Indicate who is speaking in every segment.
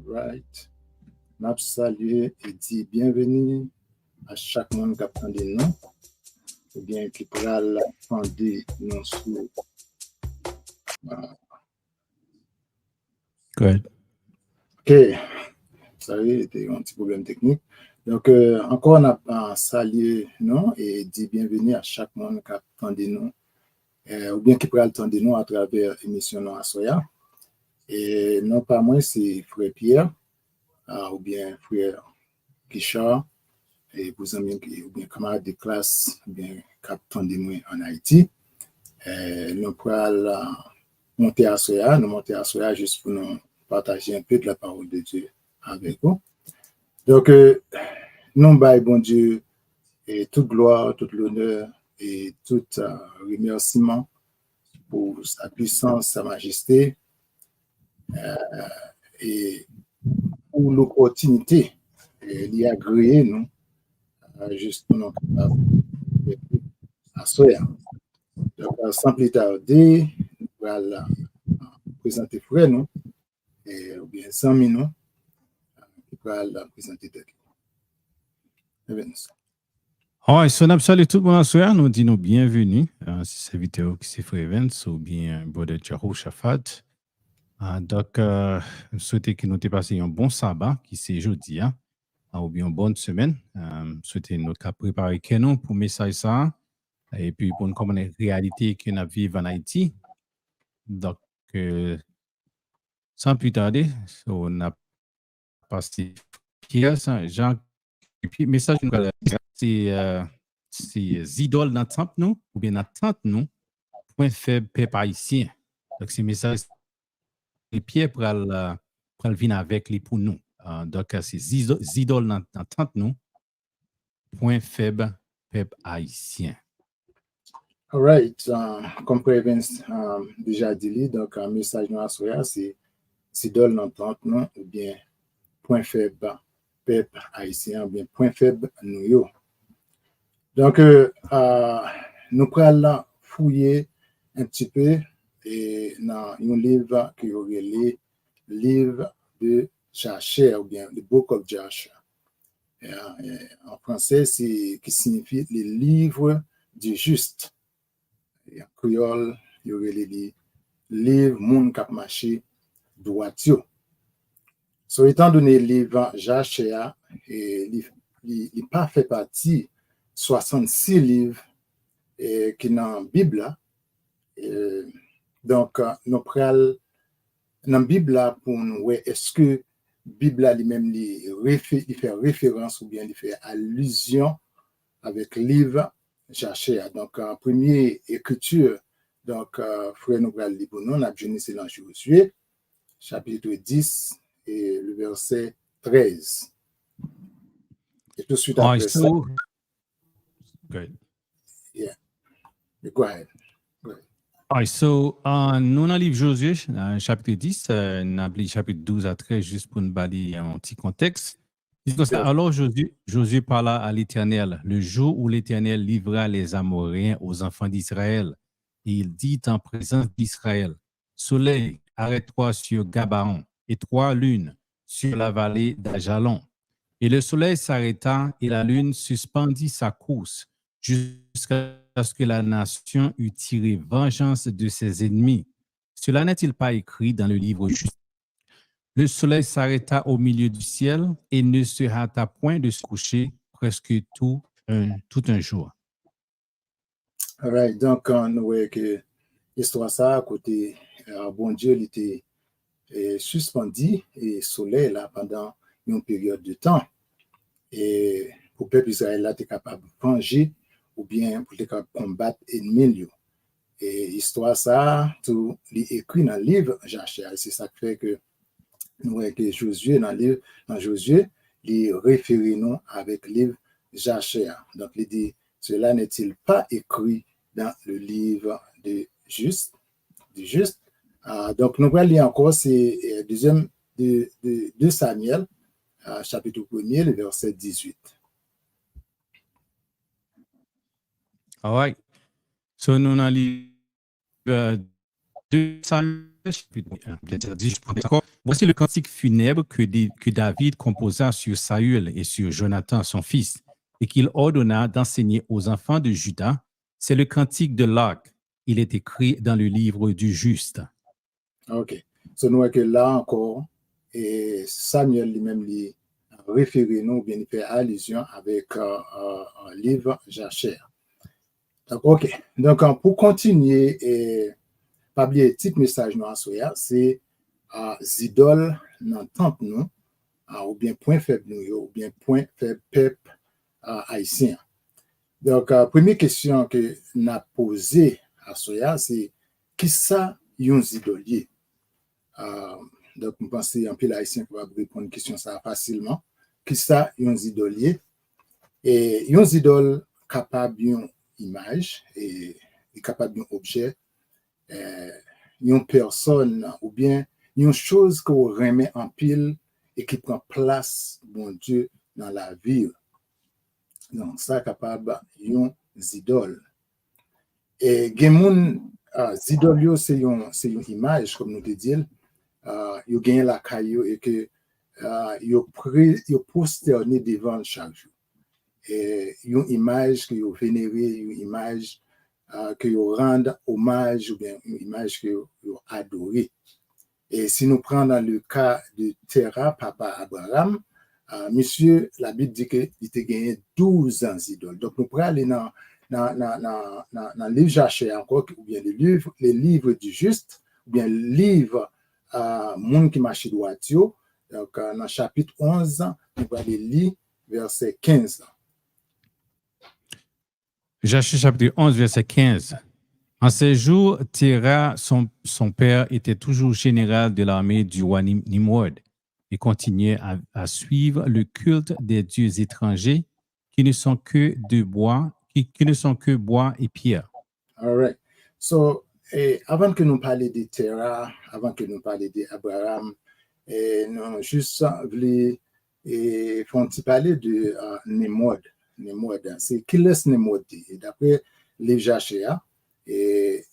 Speaker 1: Right. M'a salué et dit bienvenue à chaque monde qui apprend des noms, ou bien qui pourra l'apprendre non sous.
Speaker 2: Good.
Speaker 1: OK. Ça y est, c'était un petit problème technique. Donc, encore, on a salué non et dit bienvenue à chaque monde qui apprend des noms, ou bien qui pourra l'entendre des noms à travers l'émission Non à Soya. Et non pas moi, c'est frère Pierre, ou bien frère Guichard, et vous amis, ou bien camarades de classe, ou bien capitaine de moi en Haïti. Nous pourrons monter à Soya, juste pour nous partager un peu de la parole de Dieu avec vous. Donc, nous, bon Dieu, et toute gloire, toute l'honneur et tout remerciement pour sa puissance, sa majesté, et pour l'opportunité d'y agréer, nous, juste pour nous à Soya. Donc, sans plus tarder, nous allons présenter frère, nous, ou bien sans nous, qui allons présenter tête.
Speaker 2: Alright, so nous saluons tout le monde soir, nous disons bienvenue à ce serviteur qui c'est Frère Evans ou bien Brother Jehoshaphat. Donc, nous souhaitons que nous ayons passé un bon sabbat qui c'est jeudi, ou bien une bonne semaine. Souhaitons nous préparer nous pour le message ça et puis pour nous comprendre la réalité que nous vivons en Haïti. Donc, sans plus tarder, on a passé Pierre, Jean, et puis le message nous c'est idoles dans le temple nous ou bien dans le temple nous point faible peuple haïtien. Donc c'est message et Pierre pour le venir avec lui pour nous. Donc c'est idoles dans le temple nous point faible peuple haïtien.
Speaker 1: All right, comme Evans déjà dit, donc un message dans la soirée, c'est idoles dans le temple nous ou bien point faible peuple haïtien ou bien point faible nous. Donc, nous allons fouiller un petit peu et dans un livre qui est le livre de Joshua ou bien le Book of Joshua. En français, c'est qui signifie le livre du juste. Et en créole, il y aurait le livre Moun Kap Marché Droitio. So, étant donné le livre Joshua, il n'a pas fait partie 66 livres qui dans la Bible. Donc, nous prenons dans la Bible pour nous voir est-ce que la Bible lui-même fait référence ou bien il fait allusion avec le livre Joshua. Donc, en première écriture, donc, frère nous prenons le livre, nous avons Genèse dans Josué, chapitre 10 et le verset 13. Et tout de suite après ça.
Speaker 2: Good.
Speaker 1: Yeah. Go ahead.
Speaker 2: Alright, so, nous, dans le livre Josué, chapitre 10, nous avons chapitre 12 à 13, juste pour nous balayer un petit contexte. Alors Josué parla à l'Éternel le jour où l'Éternel livra les Amoréens aux enfants d'Israël. Et il dit en présence d'Israël, Soleil, arrête-toi sur Gabaon, et toi, lune, sur la vallée d'Ajalon. Et le soleil s'arrêta et la lune suspendit sa course jusqu'à ce que la nation eût tiré vengeance de ses ennemis. Cela n'est-il pas écrit dans le livre juste? Le soleil s'arrêta au milieu du ciel et ne se hâta point de se coucher presque tout un jour.
Speaker 1: All right, donc nous voyons que l'histoire ça, à côté, bon Dieu, il était suspendu et soleil là pendant une période de temps. Et pour le peuple Israël, là, tu es capable de venger ou bien pour te combattre l'ennemi. Et l'histoire ça, tout est écrit dans le livre Joshua. C'est ça qui fait que nous voyons que Josué, dans Josué, il référé nous avec le livre Joshua. Donc, il dit, cela n'est-il pas écrit dans le livre du juste? Donc, nous allons lire encore, c'est deuxième de Samuel, chapitre 1er, le verset 18.
Speaker 2: All right. So, nous allons lire 2 Samuel, chapitre 1. Voici le cantique funèbre que David composa sur Saül et sur Jonathan, son fils, et qu'il ordonna d'enseigner aux enfants de Juda. C'est le cantique de l'arc. Il est écrit dans le livre du juste.
Speaker 1: OK. So, nous voyons que là encore, et Samuel lui-même lui référé nous, ou bien il fait allusion avec un livre Jachère. Donc, OK. Donc, pour continuer, et pas oublier petit message nous à soya, c'est zidol dans tente nous, ou bien point faible nous, ou bien point faible peuple haïtien. Donc, première question que nous avons posée à soya, c'est qui ça yon zidolier? Donc, je pense que un peu haïtien qui va répondre à une question ça facilement. Qui ça yon zidolier? Et yon zidol capable d'une image et capable d'un objet, une personne ou bien une chose qu'on remet en pile et qui prend place, bon Dieu, dans la vie. Donc, ça capable yon zidol. Et gen zidol c'est une image, comme nous te disons, yo gagne la caillou et que yo prosterné devant chaque jour. Et une image que yo vénéré, une image que yo rende hommage ou bien une image que yo adoré. Et si nous prenons dans le cas de Terah, papa Abraham, monsieur, la Bible dit qu'il était gagné 12 ans idoles. Donc, nous pourrons aller dans le livre Jachère encore, ou bien les livres du juste, ou bien le livre Moun qui marche droit. Donc, dans le chapitre 11, nous allons lire verset 15.
Speaker 2: Jachère chapitre 11, verset 15. En ces jours, Terah, son père, était toujours général de l'armée du roi Nimrod et continuait à suivre le culte des dieux étrangers qui ne sont que de bois, qui ne sont que bois et pierre.
Speaker 1: All right. So, avant que nous parlions de Terah, avant que nous parlions d'Abraham, nous juste voulu parler de Nimrod. Nimrod, c'est qui laisse Nimrod? Et d'après les Jachère, et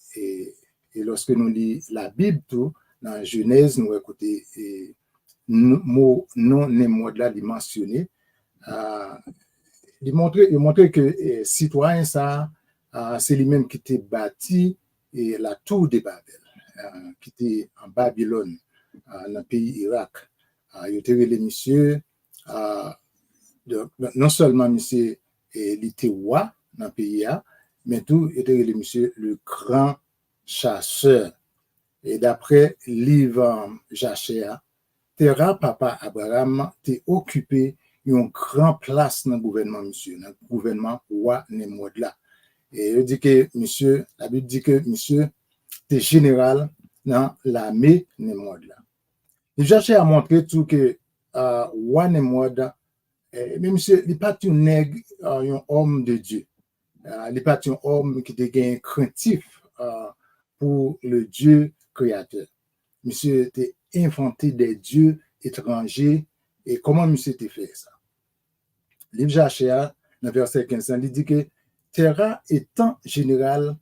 Speaker 1: lorsque nous lisons la Bible, tout, dans Genèse, nous écoutons mot non Nimrod là, il mentionné. Il montre que citoyen ça, c'est lui-même qui était bâti et la tour de Babel, qui était en Babylone, dans le pays Irak. Il était les monsieur, non seulement monsieur, il était roi dans le pays, mais tout était le monsieur le grand chasseur. Et d'après livre Jachère, Terah, papa Abraham, t'est occupé une grande place dans le gouvernement, monsieur, dans le gouvernement roi Nimrod là. Et il dit que monsieur, la Bible dit que monsieur, t'es général dans l'armée Nimrod là. Et Jachère a montré tout que roi Nimrod, mais monsieur, il n'est pas un nègre, un homme de Dieu. Il n'est pas un homme qui est craintif pour le Dieu créateur. Monsieur était inventé des dieux étrangers. Et comment monsieur t'a fait ça? Livre Jachère, dans verset 15, il dit que Terah étant général,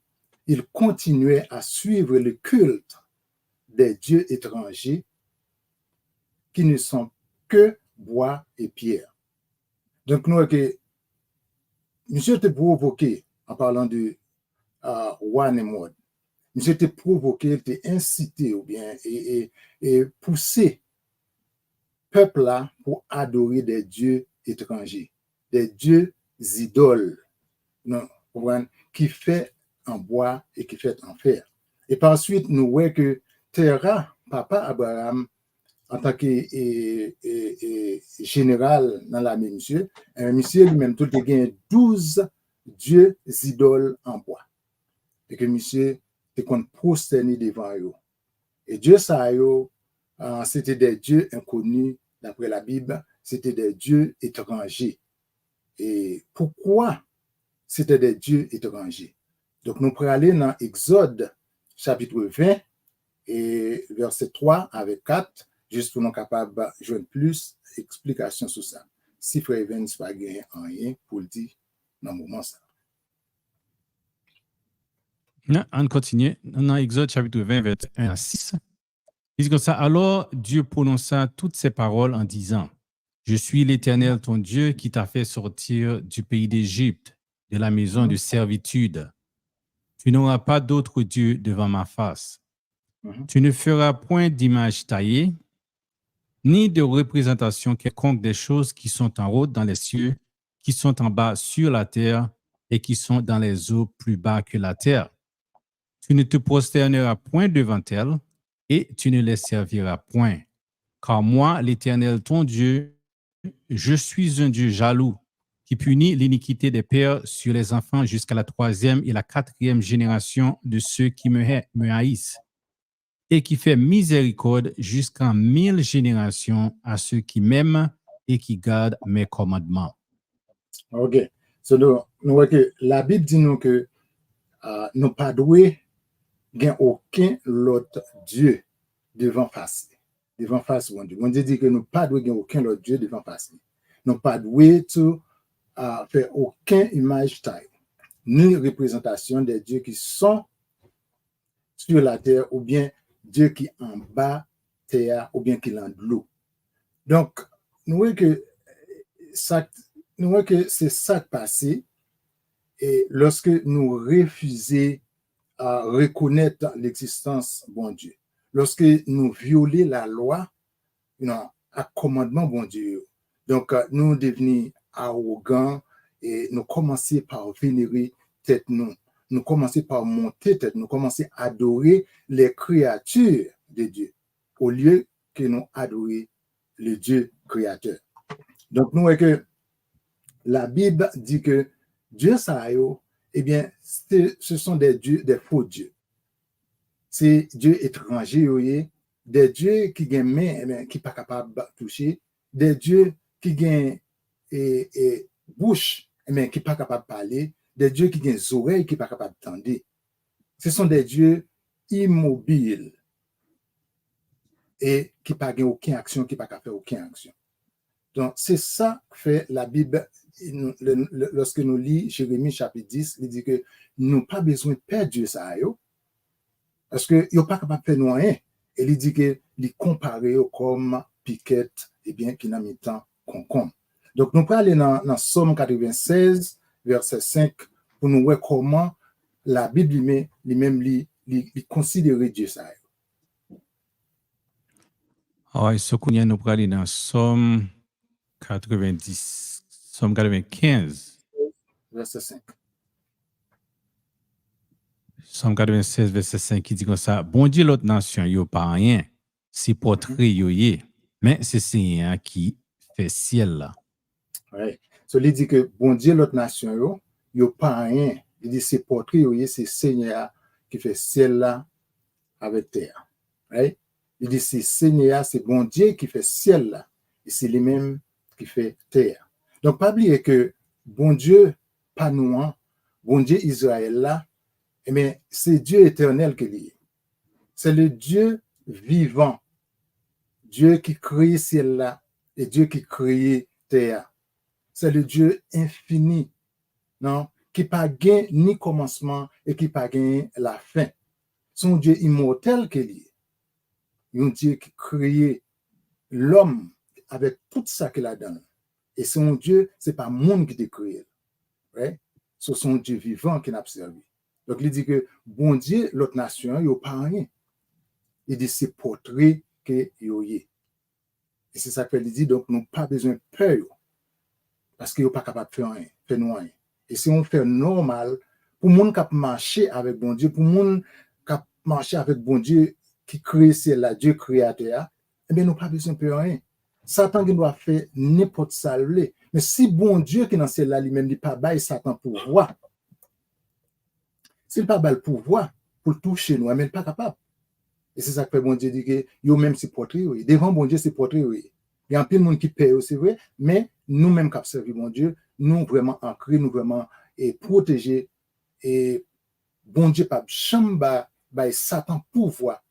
Speaker 1: il continuait à suivre le culte des dieux étrangers qui ne sont que bois et pierre. Donc, nous, que monsieur était provoqué en parlant de roi Nimrod. Monsieur était provoqué, il était incité ou bien et poussé peuple là pour adorer des dieux étrangers, des dieux idoles, non, qui fait en bois et qui fait en fer. Et par suite, nous voyons que Terah, papa Abraham, en tant que général dans l'armée, monsieur lui-même, tout a gagné 12 dieux idoles en bois. Et que monsieur était prosterné devant eux. Et Dieu ça, c'était des dieux inconnus, d'après la Bible, c'était des dieux étrangers. Et pourquoi c'était des dieux étrangers? Donc, nous pourrons aller dans Exode, chapitre 20, et verset 3 avec 4, juste pour nous capables de jouer plus d'explications sur ça. Si frère Evans n'a pas gagné rien pour le dire dans le moment ça.
Speaker 2: On continue. Dans Exode chapitre 20, verset 1 à 6. Il dit comme ça, alors Dieu prononça toutes ces paroles en disant, je suis l'Éternel, ton Dieu, qui t'a fait sortir du pays d'Égypte, de la maison de servitude. Tu n'auras pas d'autre Dieu devant ma face. Tu ne feras point d'image taillée, ni de représentation quelconque des choses qui sont en haut dans les cieux, qui sont en bas sur la terre et qui sont dans les eaux plus bas que la terre. Tu ne te prosterneras point devant elles et tu ne les serviras point. Car moi, l'Éternel, ton Dieu, je suis un Dieu jaloux qui punit l'iniquité des pères sur les enfants jusqu'à la 3e et la 4e génération de ceux qui me haïssent, et qui fait miséricorde jusqu'en 1000 générations à ceux qui m'aiment et qui gardent mes commandements.
Speaker 1: OK. So, nous voyons que la Bible dit nous que nous pas doué gain aucun autre Dieu devant face. Devant face, bon Dieu. Bon Dieu dit que nous pas doué gain aucun autre Dieu devant face. Nous pas doué tout faire aucun image taille, ni représentation des dieux qui sont sur la terre, ou bien Dieu qui en bas terre, ou bien qui en l'eau. Donc, nous voyons que c'est ça qui passe, et lorsque nous refusons à reconnaître l'existence bon Dieu, lorsque nous violons la loi, à commandement bon Dieu, donc nous devenons arrogants et nous commençons par vénérer tête nous commençons par monter tête, nous commençons à adorer les créatures de Dieu au lieu que nous adorions le Dieu créateur. Donc nous voyons que la Bible dit que Dieu ça, eh bien, ce sont des dieux, des faux dieux. C'est Dieu étranger, des dieux qui ont main, qui ne sont pas capables de toucher, des dieux qui ont bouche, qui ne sont pas capables de parler, des dieux qui ont des oreilles qui ne sont pas capables d'entendre. Ce sont des dieux immobiles et qui n'ont pas aucune action, qui ne sont pas capables de faire aucune action. Donc, c'est ça que fait la Bible. Lorsque nous lisons Jérémie chapitre 10, il dit que nous n'avons pas besoin de perdre Dieu ça, parce que il n'est pas capable de faire nous rien. Et il dit que il compare comme piquette, et bien qui n'a mis temps concombre. Donc nous allons aller dans Somme 96, verset 5, pour nous voir comment la Bible lui-même considère Dieu ça.
Speaker 2: Alors, ce qu'on nous allons aller dans Somme 90, Somme 95.
Speaker 1: Verset 5.
Speaker 2: Somme 96, verset 5, qui dit comme ça, bon Dieu, l'autre nation, yo pas rien, c'est portrait yo yé, mais c'est Seigneur qui fait ciel là.
Speaker 1: Ouais. So, il dit que bon Dieu, l'autre nation, yo pas rien. Il dit c'est portrait yo yé, c'est Seigneur qui fait ciel là avec terre. Right? Il dit c'est Seigneur, c'est bon Dieu qui fait ciel là, et c'est lui-même qui fait terre. Donc, pas oublier que bon Dieu, pas nous, bon Dieu Israël là, mais c'est Dieu éternel qui est. C'est le Dieu vivant, Dieu qui crée ciel là, et Dieu qui crée terre. C'est le Dieu infini, non, qui n'a pas ni commencement et qui n'a pas la fin. C'est un Dieu immortel qui est. Un Dieu qui crée l'homme avec tout ça qu'il a donné. Et c'est un Dieu, ce n'est pas le monde qui t'a créé. Right? C'est son Dieu vivant qui n'a pas servi. Donc, il dit que, bon Dieu, l'autre nation, il n'y a pas rien. Il dit, c'est portrait que il y a. Et c'est ça qu'il dit, donc, nous n'avons pas besoin de peur. Parce qu'il n'est pas capable de faire rien, faire nous rien. Et si on fait normal, pour les gens qui marcher avec bon Dieu, pour les gens qui marcher avec bon Dieu, qui crée c'est là, Dieu créateur, eh bien, nous n'avons pas besoin de faire rien. Satan qui doit faire n'importe ça. Mais si bon Dieu qui est dans celle-là, lui-même, il n'est pas bail Satan pouvoir. S'il n'est pas bail pouvoir pour toucher nous, mais il n'est pas capable. Et c'est ça que bon Dieu dit que yo même c'est portrait. Devant bon Dieu, c'est portrait. Il y a un peu de monde qui paye, c'est vrai, mais nous-mêmes qui observons bon Dieu, nous vraiment ancrés, nous vraiment protégés. Et bon Dieu, pas chamba, Satan pouvoir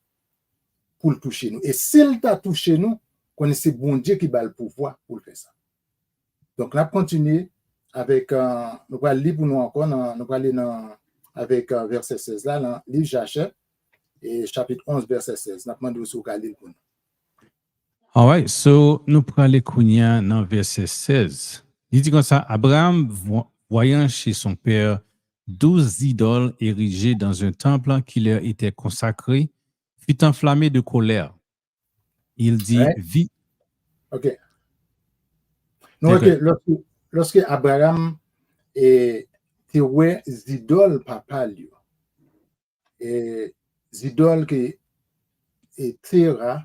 Speaker 1: pour le toucher nous. Et s'il t'a touché nous, connaissez bon Dieu qui a le pouvoir pour le faire ça. Donc, là, continuer avec, nous allons lire pour nous encore, nous allons aller avec verset 16 là, dans le livre Jachère. et chapitre 11, verset 16. N'a demandé aussi au Khalil pour nous.
Speaker 2: All right, so nous prenons les Kounia dans verset 16. Il dit comme ça, Abraham, voyant chez son père 12 idoles érigées dans un temple qui leur était consacré, fut enflammé de colère. Il dit,
Speaker 1: Ouais. OK. Non, okay. Lorsque Abraham et ouais idoles papa lui, et idoles qui et Terra,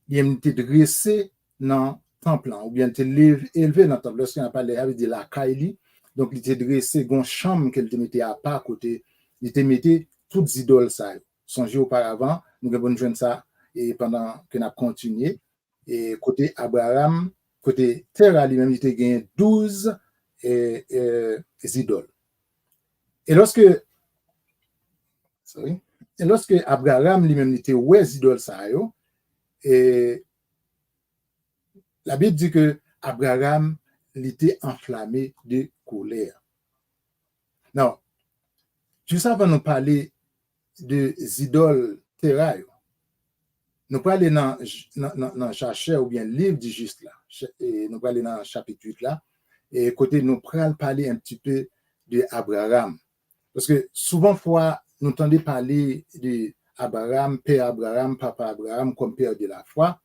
Speaker 1: il était dressé dans le temple, ou bien était élevé dans le temple. Lorsqu'on a parlé avec de la Kaili, donc il était dressé dans une chambre qu'elle mettait à part côté, il était mis toutes les idoles ça. Songez auparavant, nous avons joué ça et pendant qu'on a continué. Et côté Abraham, côté Terra lui-même, il était gagné 12 idoles. Et lorsque Abraham lui-même était ouais idoles ça yo, et la Bible dit que Abraham était enflammé de colère. Non, juste avant de nous parler de idoles terrailles, nous parlons dans Chercheur ou bien livre du juste là, et nous parlons dans chapitre 8 là, et côté nous parler un petit peu de Abraham. Parce que souvent fois, nous entendons parler de Abraham, père Abraham, papa Abraham comme père de la foi,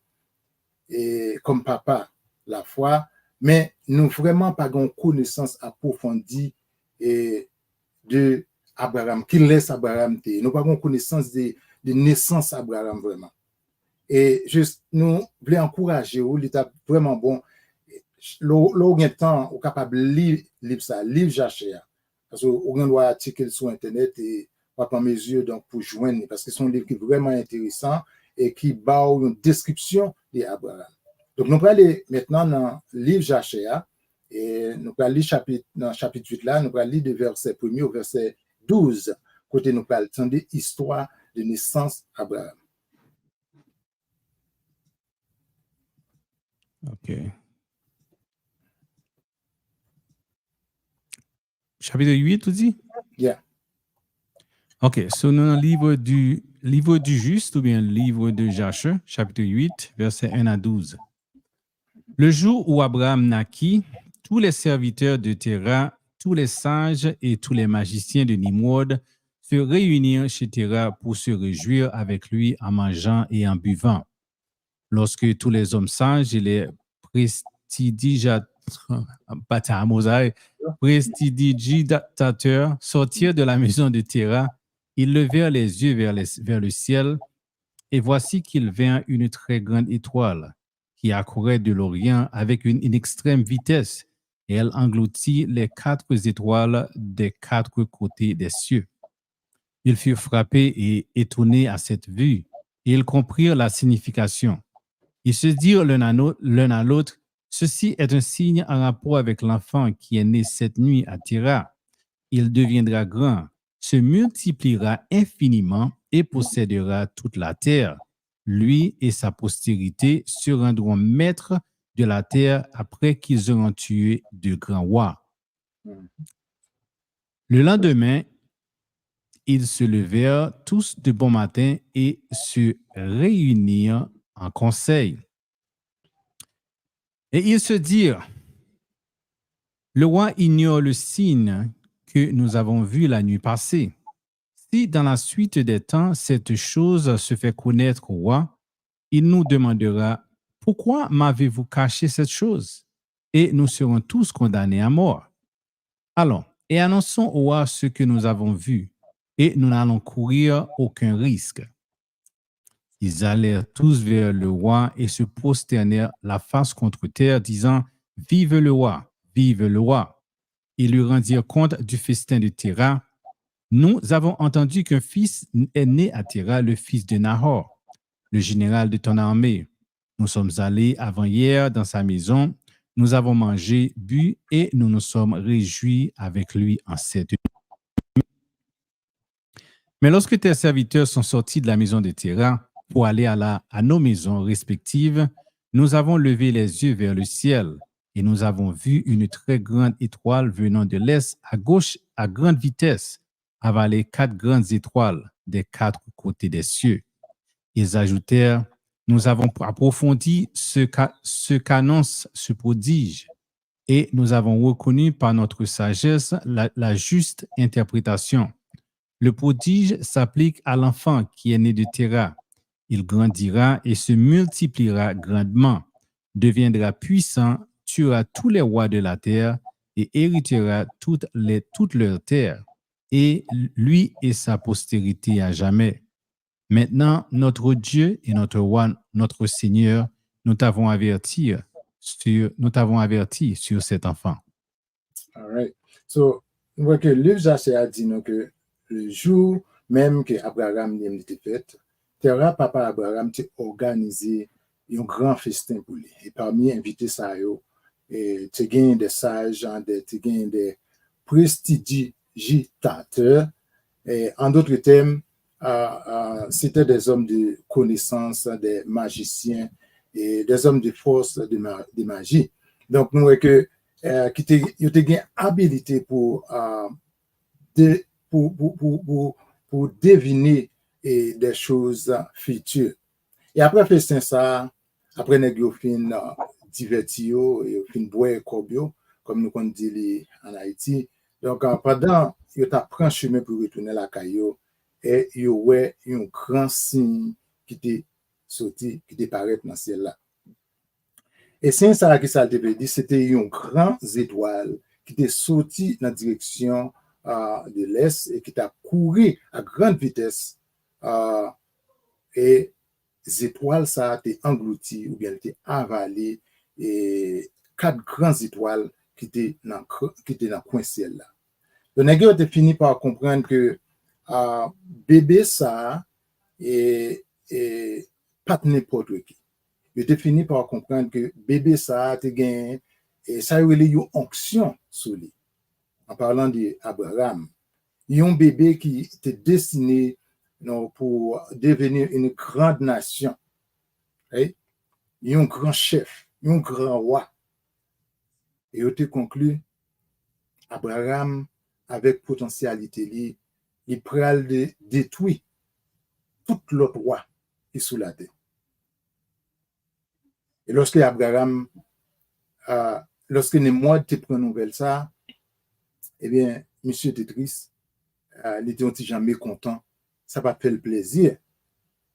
Speaker 1: et comme papa la foi, mais nous vraiment pas une connaissance approfondie de Abraham, qui laisse Abraham. Nous pas une connaissance de naissance Abraham vraiment. Et juste, nous voulons encourager, l'état vraiment bon, le temps, ou capable de lire ça, lire Jachea. Parce que on doit article sur Internet et pas en mesure donc pour joindre, parce que c'est un livre qui est vraiment intéressant et qui bat une description d'Abraham. Donc, nous allons aller maintenant dans le livre Jachea et nous allons lire dans le chapitre 8 là, nous allons lire de verset 1er au verset 12, côté nous allons entendre l'histoire de naissance d'Abraham.
Speaker 2: OK. Chapitre 8, tu dis?
Speaker 1: Yeah.
Speaker 2: OK, so nous dans le livre du juste ou bien le livre de Jacheur, chapitre 8, verset 1 à 12. Le jour où Abraham naquit, tous les serviteurs de Terah, tous les sages et tous les magiciens de Nimrod se réunirent chez Terah pour se réjouir avec lui en mangeant et en buvant. Lorsque tous les hommes sages et les prestidigitateurs sortirent de la maison de Terah, ils levèrent les yeux vers le ciel, et voici qu'il vint une très grande étoile qui accourait de l'Orient avec une extrême vitesse, et elle engloutit les 4 étoiles des 4 côtés des cieux. Ils furent frappés et étonnés à cette vue, et ils comprirent la signification. Ils se dirent l'un à l'autre, ceci est un signe en rapport avec l'enfant qui est né cette nuit à Terah. Il deviendra grand, se multipliera infiniment et possédera toute la terre. Lui et sa postérité se rendront maîtres de la terre après qu'ils auront tué de grands rois. Le lendemain, ils se levèrent tous de bon matin et se réunirent en conseil. Et ils se dirent, le roi ignore le signe que nous avons vu la nuit passée. Si dans la suite des temps, cette chose se fait connaître au roi, il nous demandera, pourquoi m'avez-vous caché cette chose? Et nous serons tous condamnés à mort. Allons, et annonçons au roi ce que nous avons vu, et nous n'allons courir aucun risque. Ils allèrent tous vers le roi et se prosternèrent la face contre terre, disant, vive le roi, vive le roi. Ils lui rendirent compte du festin de Terah. Nous avons entendu qu'un fils est né à Terah, le fils de Nahor, le général de ton armée. Nous sommes allés avant-hier dans sa maison, nous avons mangé, bu et nous nous sommes réjouis avec lui en cette nuit. Mais lorsque tes serviteurs sont sortis de la maison de Terah pour aller à nos maisons respectives, nous avons levé les yeux vers le ciel et nous avons vu une très grande étoile venant de l'est à gauche à grande vitesse, avaler 4 grandes étoiles, des quatre côtés des cieux. Ils ajoutèrent, nous avons approfondi ce qu'annonce ce prodige et nous avons reconnu par notre sagesse la juste interprétation. Le prodige s'applique à l'enfant qui est né de Terah. Il grandira et se multipliera grandement, deviendra puissant, tuera tous les rois de la terre et héritera toute leur terre, et lui et sa postérité à jamais. Maintenant, notre Dieu et notre roi, notre Seigneur, nous t'avons averti sur cet enfant.
Speaker 1: All right. So, on voit que le Jacques a dit nous, que le jour même que Abraham était fait, Terra, papa Abraham, a organisé un grand festin pour lui. Et parmi les invités, ça et tu gagnes des sages, tu gagnes des prestidigitateurs. Et en d'autres termes, c'était des hommes de connaissance, des magiciens et des hommes de force de magie. Donc, nous voyons que qui te une habilité pour deviner des choses futures. Et après festin ça, après nèg yo fin diverti yo et fin boire corbio comme nous on dit en Haïti. Donc pendant yo t'a prend chemin pour retourner la caillou et yo ouais un grand signe qui t'est sorti qui t'est paraître dans ciel là. Et c'est ça qui ça devait dire, c'était une grande étoile qui était sorti dans la direction de l'est et qui t'a couru à grande vitesse. Et les étoiles, ça a été englouti ou bien été avalé et 4 grandes étoiles qui étaient dans le coin ciel là. Le nègre a fini par comprendre que bébé ça et pas n'importe qui. Il était fini par comprendre que bébé ça a gagné et ça a eu une onction sur lui. En parlant d'Abraham, il y a un bébé qui était destiné pour devenir une grande nation. Il y a un grand chef, un grand roi. Et il était conclu, Abraham, avec potentialité, il pourrait détruire tout l'autre roi qui est sous la terre. Et lorsque Abraham, lorsque Némoid te prend nouvelle ça, eh bien, monsieur était triste, il était jamais content, ça va faire le plaisir.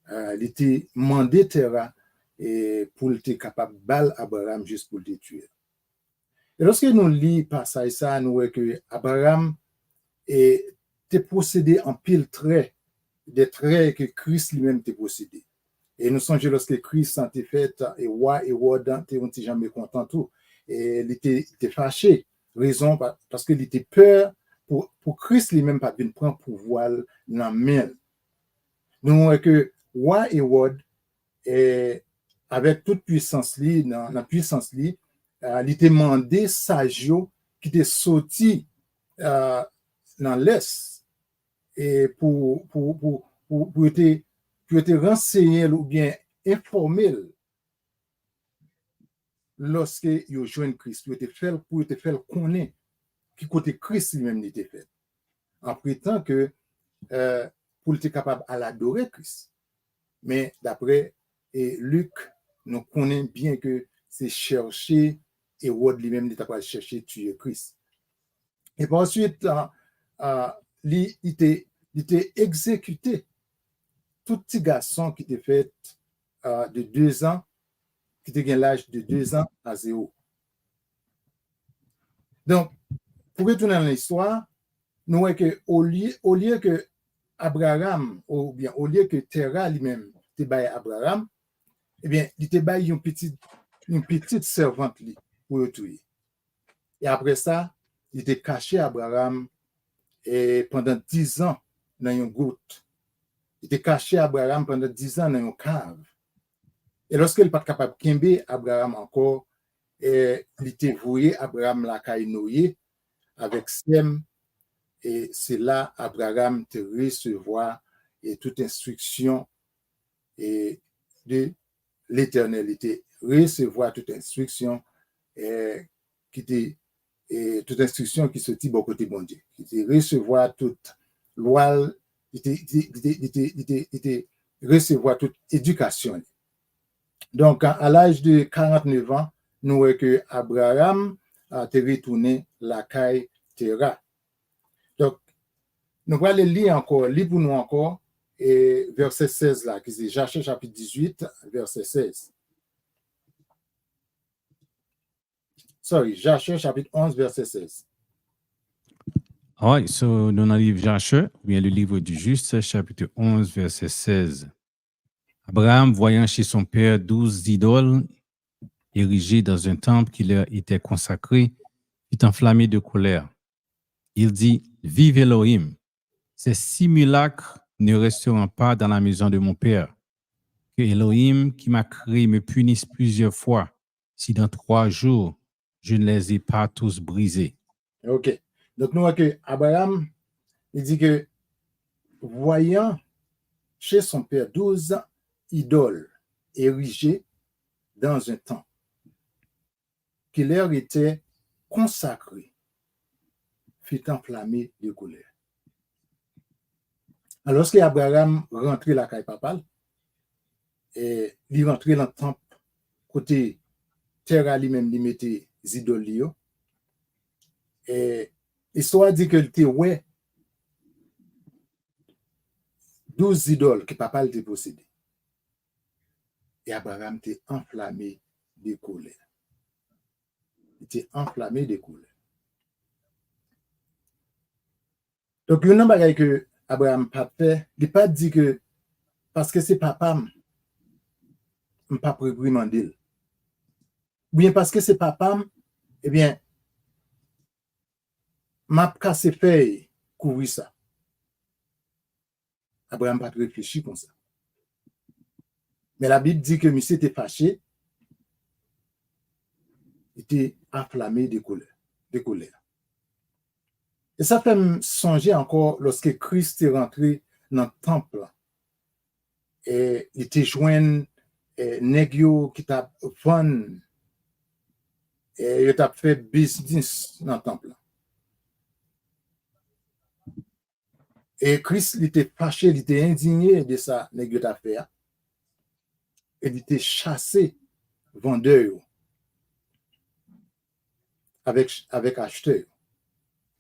Speaker 1: Il était mandé Terra et pour être capable de battre Abraham juste pour le tuer. Et lorsque nous lisons passage ça, nous voyons que Abraham était possédé en pile traits, des traits que Christ lui-même était possédé. Et nous songeons lorsque Christ s'en était fait, et roi et roi n'étaient jamais contents tout. Et il était fâché. Raison parce qu'il était peur pour Christ lui-même pas de prendre pouvoir dans la main. Nous voyons que roi et roi, avec toute puissance, dans la puissance, il était demandé sagio qui était sorti dans l'Est et pour être renseigné ou bien informé lorsque il joint Christ, pour te faire connaître qui côté Christ lui-même était fait. En prétendant que pour être capable à l'adorer Christ. Mais d'après Luc, nous connaissons bien que c'est chercher Hérode lui-même n'était pas chercher tuer Christ. Et par ensuite, il était exécuté. Tout petit garçon qui était fait de 2 ans, qui était l'âge de 2 ans à 0. Donc, pour retourner dans l'histoire, nous voyons qu'au lieu que Abraham, ou bien au lieu que Terra lui-même te baille Abraham, eh bien, il te baille une petite servante pour le tuer. Et après ça, il était caché Abraham et pendant 10 ans dans une goutte. Il était caché Abraham pendant 10 ans dans une cave. Et lorsqu'il n'est pas capable de kimber Abraham encore, il était voué Abraham la caille avec Sem. Et c'est là Abraham te recevoir et toute instruction et de l'éternalité, recevoir toute instruction toute instruction qui se dit bon côté bon Dieu, qui te recevoir toute loi il recevoir toute éducation. Donc, à l'âge de 49 ans, nous voyons que Abraham a retourné la caille Terra. Donc, nous allons lire encore, lire pour nous encore, et verset 16 là, qui c'est Jachère chapitre 18, verset 16. Sorry, Jachère chapitre 11, verset 16.
Speaker 2: All right, so dans le livre Jachère, ou bien le livre du Juste, chapitre 11, verset 16. Abraham, voyant chez son père 12 idoles érigées dans un temple qui leur était consacré, fut enflammé de colère. Il dit, vive Elohim, ces simulacres ne resteront pas dans la maison de mon père. Que Elohim, qui m'a créé, me punisse plusieurs fois, si dans 3 jours, je ne les ai pas tous brisés.
Speaker 1: OK. Donc, nous voyons que Abraham, il dit que, voyant chez son père 12 idoles érigées dans un temple qui leur était consacré, fut enflammé de colère. Alors, lorsque Abraham rentrait la caille papale, et il rentrait dans le temple, côté terre lui-même, il mettait les idoles, et l'histoire dit que était ouais 12 idoles que papa était possédé. Et Abraham était enflammé de colère. Il était enflammé de colère. Donc, il y a un bagage que Abraham n'a fait, il n'a pas dit que parce que c'est papa, je ne pas réprimander. Ou bien parce que c'est papa, eh bien, m'a cassé feuille couvrir ça. Abraham n'a pas réfléchi comme ça. Mais la Bible dit que monsieur était fâché, il était enflammé de colère. Et ça fait me songer encore lorsque Christ est rentré dans le temple et il était joint négio qui t'a vendu et il t'a fait business dans le temple. Et Christ il était fâché, il était indigné de ça négio t'a fait. Et il était chassé vendeur avec acheteur.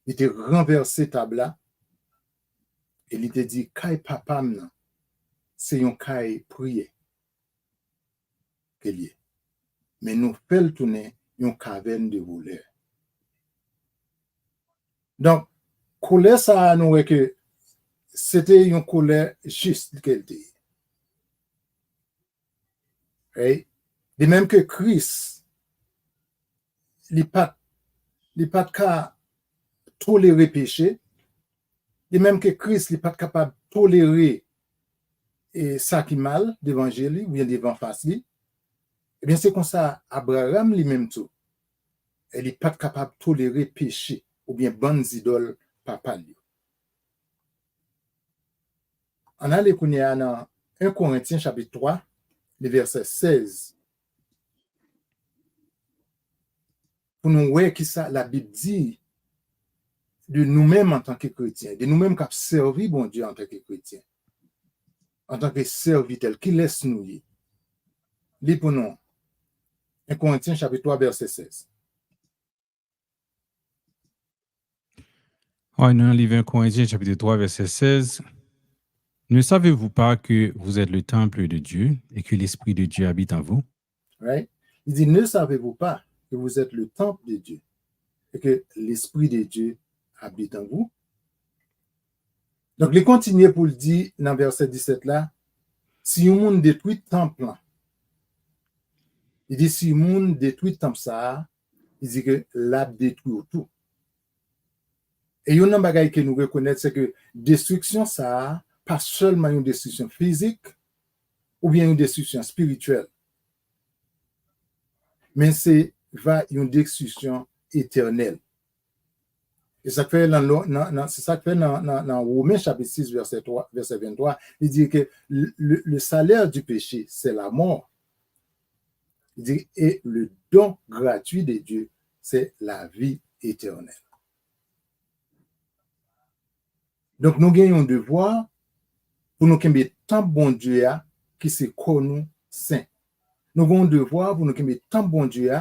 Speaker 1: Il était renversé table et il était dit kai papa c'est un kai prier que lié. Mais nous faisons tourner une caverne de voleurs. Donc colère ça nous est que c'était une colère juste qu'elle était. Et de même que Christ il pas qu'à tolérer péché, de même que Christ n'est pas capable de tolérer ça qui est mal devant Jésus ou bien devant face lui, eh bien c'est comme ça Abraham lui-même tout. Il n'est pas capable de tolérer péché ou bien bonnes idoles papa lui. On a les dans 1 Corinthiens chapitre 3, le verset 16. Pour nous voir qui ça la Bible dit de nous-mêmes en tant que chrétiens, de nous-mêmes qui avons servi bon Dieu en tant que chrétiens, en tant que serviteurs, qui laisse nous y. Lis pour nous. 1 Corinthiens chapitre 3, verset 16.
Speaker 2: Ouais, nous, dans le livre 1 Corinthiens, chapitre 3, verset 16. Ne savez-vous pas que vous êtes le temple de Dieu et que l'Esprit de Dieu habite en vous?
Speaker 1: Right? Il dit, ne savez-vous pas que vous êtes le temple de Dieu et que l'Esprit de Dieu habite en vous? Donc, il continue pour le dire dans verset 17 là, si un monde détruit le temple, il dit, si un monde détruit le temple ça, il dit que l'a détruit tout. Et il y a un bagage que nous reconnaissons, c'est que destruction ça, pas seulement une destruction physique ou bien une destruction spirituelle, mais c'est une destruction éternelle. Et ça fait c'est ça que fait dans Romains chapitre 6, verset 23, il dit que le salaire du péché, c'est la mort. Il dit, et le don gratuit de Dieu, c'est la vie éternelle. Donc, nous gagnons un devoir pour nous qu'il tant bon Dieu qui se connu saint. Nous avons un devoir pour nous qu'il tant bon Dieu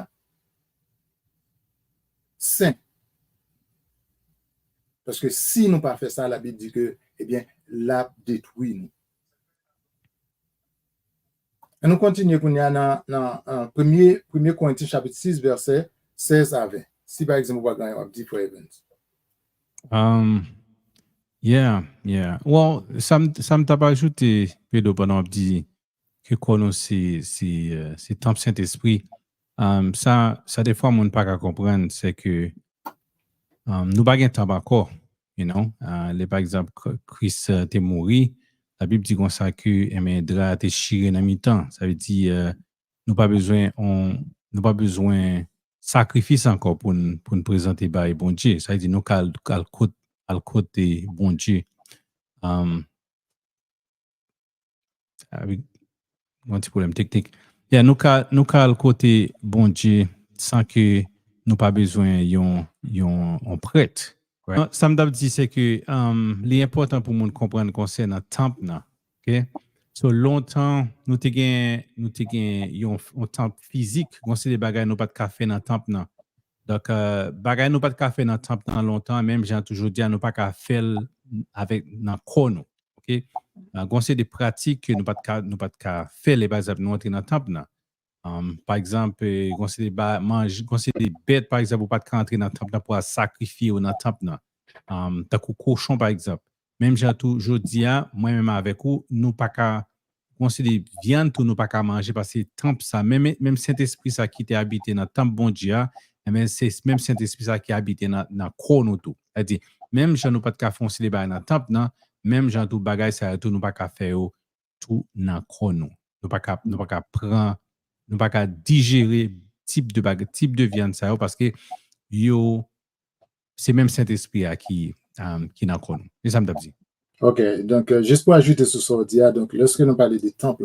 Speaker 1: saint. Parce que si nous pas fait ça, la Bible dit que, eh bien, la détruit nous. Et nous continuons dans 1 Corinthiens chapitre 6, verset 16 à 20. Si par exemple, vous voyez un petit frère Evans.
Speaker 2: Yeah. Well, ça me t'a pas ajouté, Pedro, pendant dit que qu'on c'est temple Saint-Esprit. Ça, des fois, mon pas qu'à comprendre, c'est que nous pas gain temps encore, you know. Par exemple, Christ t'est mort. La Bible dit comme ça que drap t'est chiré dans mi-temps. Ça veut dire nous pas besoin sacrifice encore pour nous présenter par bon Dieu. Ça veut dire nous al côté bon Dieu. Avec un petit problème technique. Yeah, nous al côté bon Dieu sans que nous pas besoin yon prêtre. Right? Ça me dit c'est que l'important pour nous comprendre concernant temple là. OK? So longtemps nous te gen yon temple physique, on sait des bagages nous pas de café dans temple là. Donc bagages nous pas de café dans temple dans longtemps, même j'ai toujours dit nous pas qu'à faire avec dans chrono. OK? On sait des pratiques que nous pas de faire les bases nous entrer dans temple là. Par exemple, on sait des bêtes par exemple pas de entrer dans temple là pour sacrifier ou dans temple là. T'as cochon par exemple. Même j'ai toujours dit moi-même avec vous nous pas qu'à considérer viande tout nous pas qu'à manger parce que temple ça même Saint-Esprit ça qui était habité dans temple bon Dieu mais c'est même Saint-Esprit ça qui habité dans chrono tout. C'est-à-dire même j'ai nous pas qu'à foncer les dans temple non même j'ai tout bagage ça tout nous pas qu'à faire tout dans chrono. Nous pas qu'à prendre nous pas qu'à digérer type de viande ça parce que yo c'est même Saint-Esprit qui n'a chrono. Et ça me dit.
Speaker 1: OK, donc juste pour ajouter sur ce dia, donc lorsque nous parlons des temples,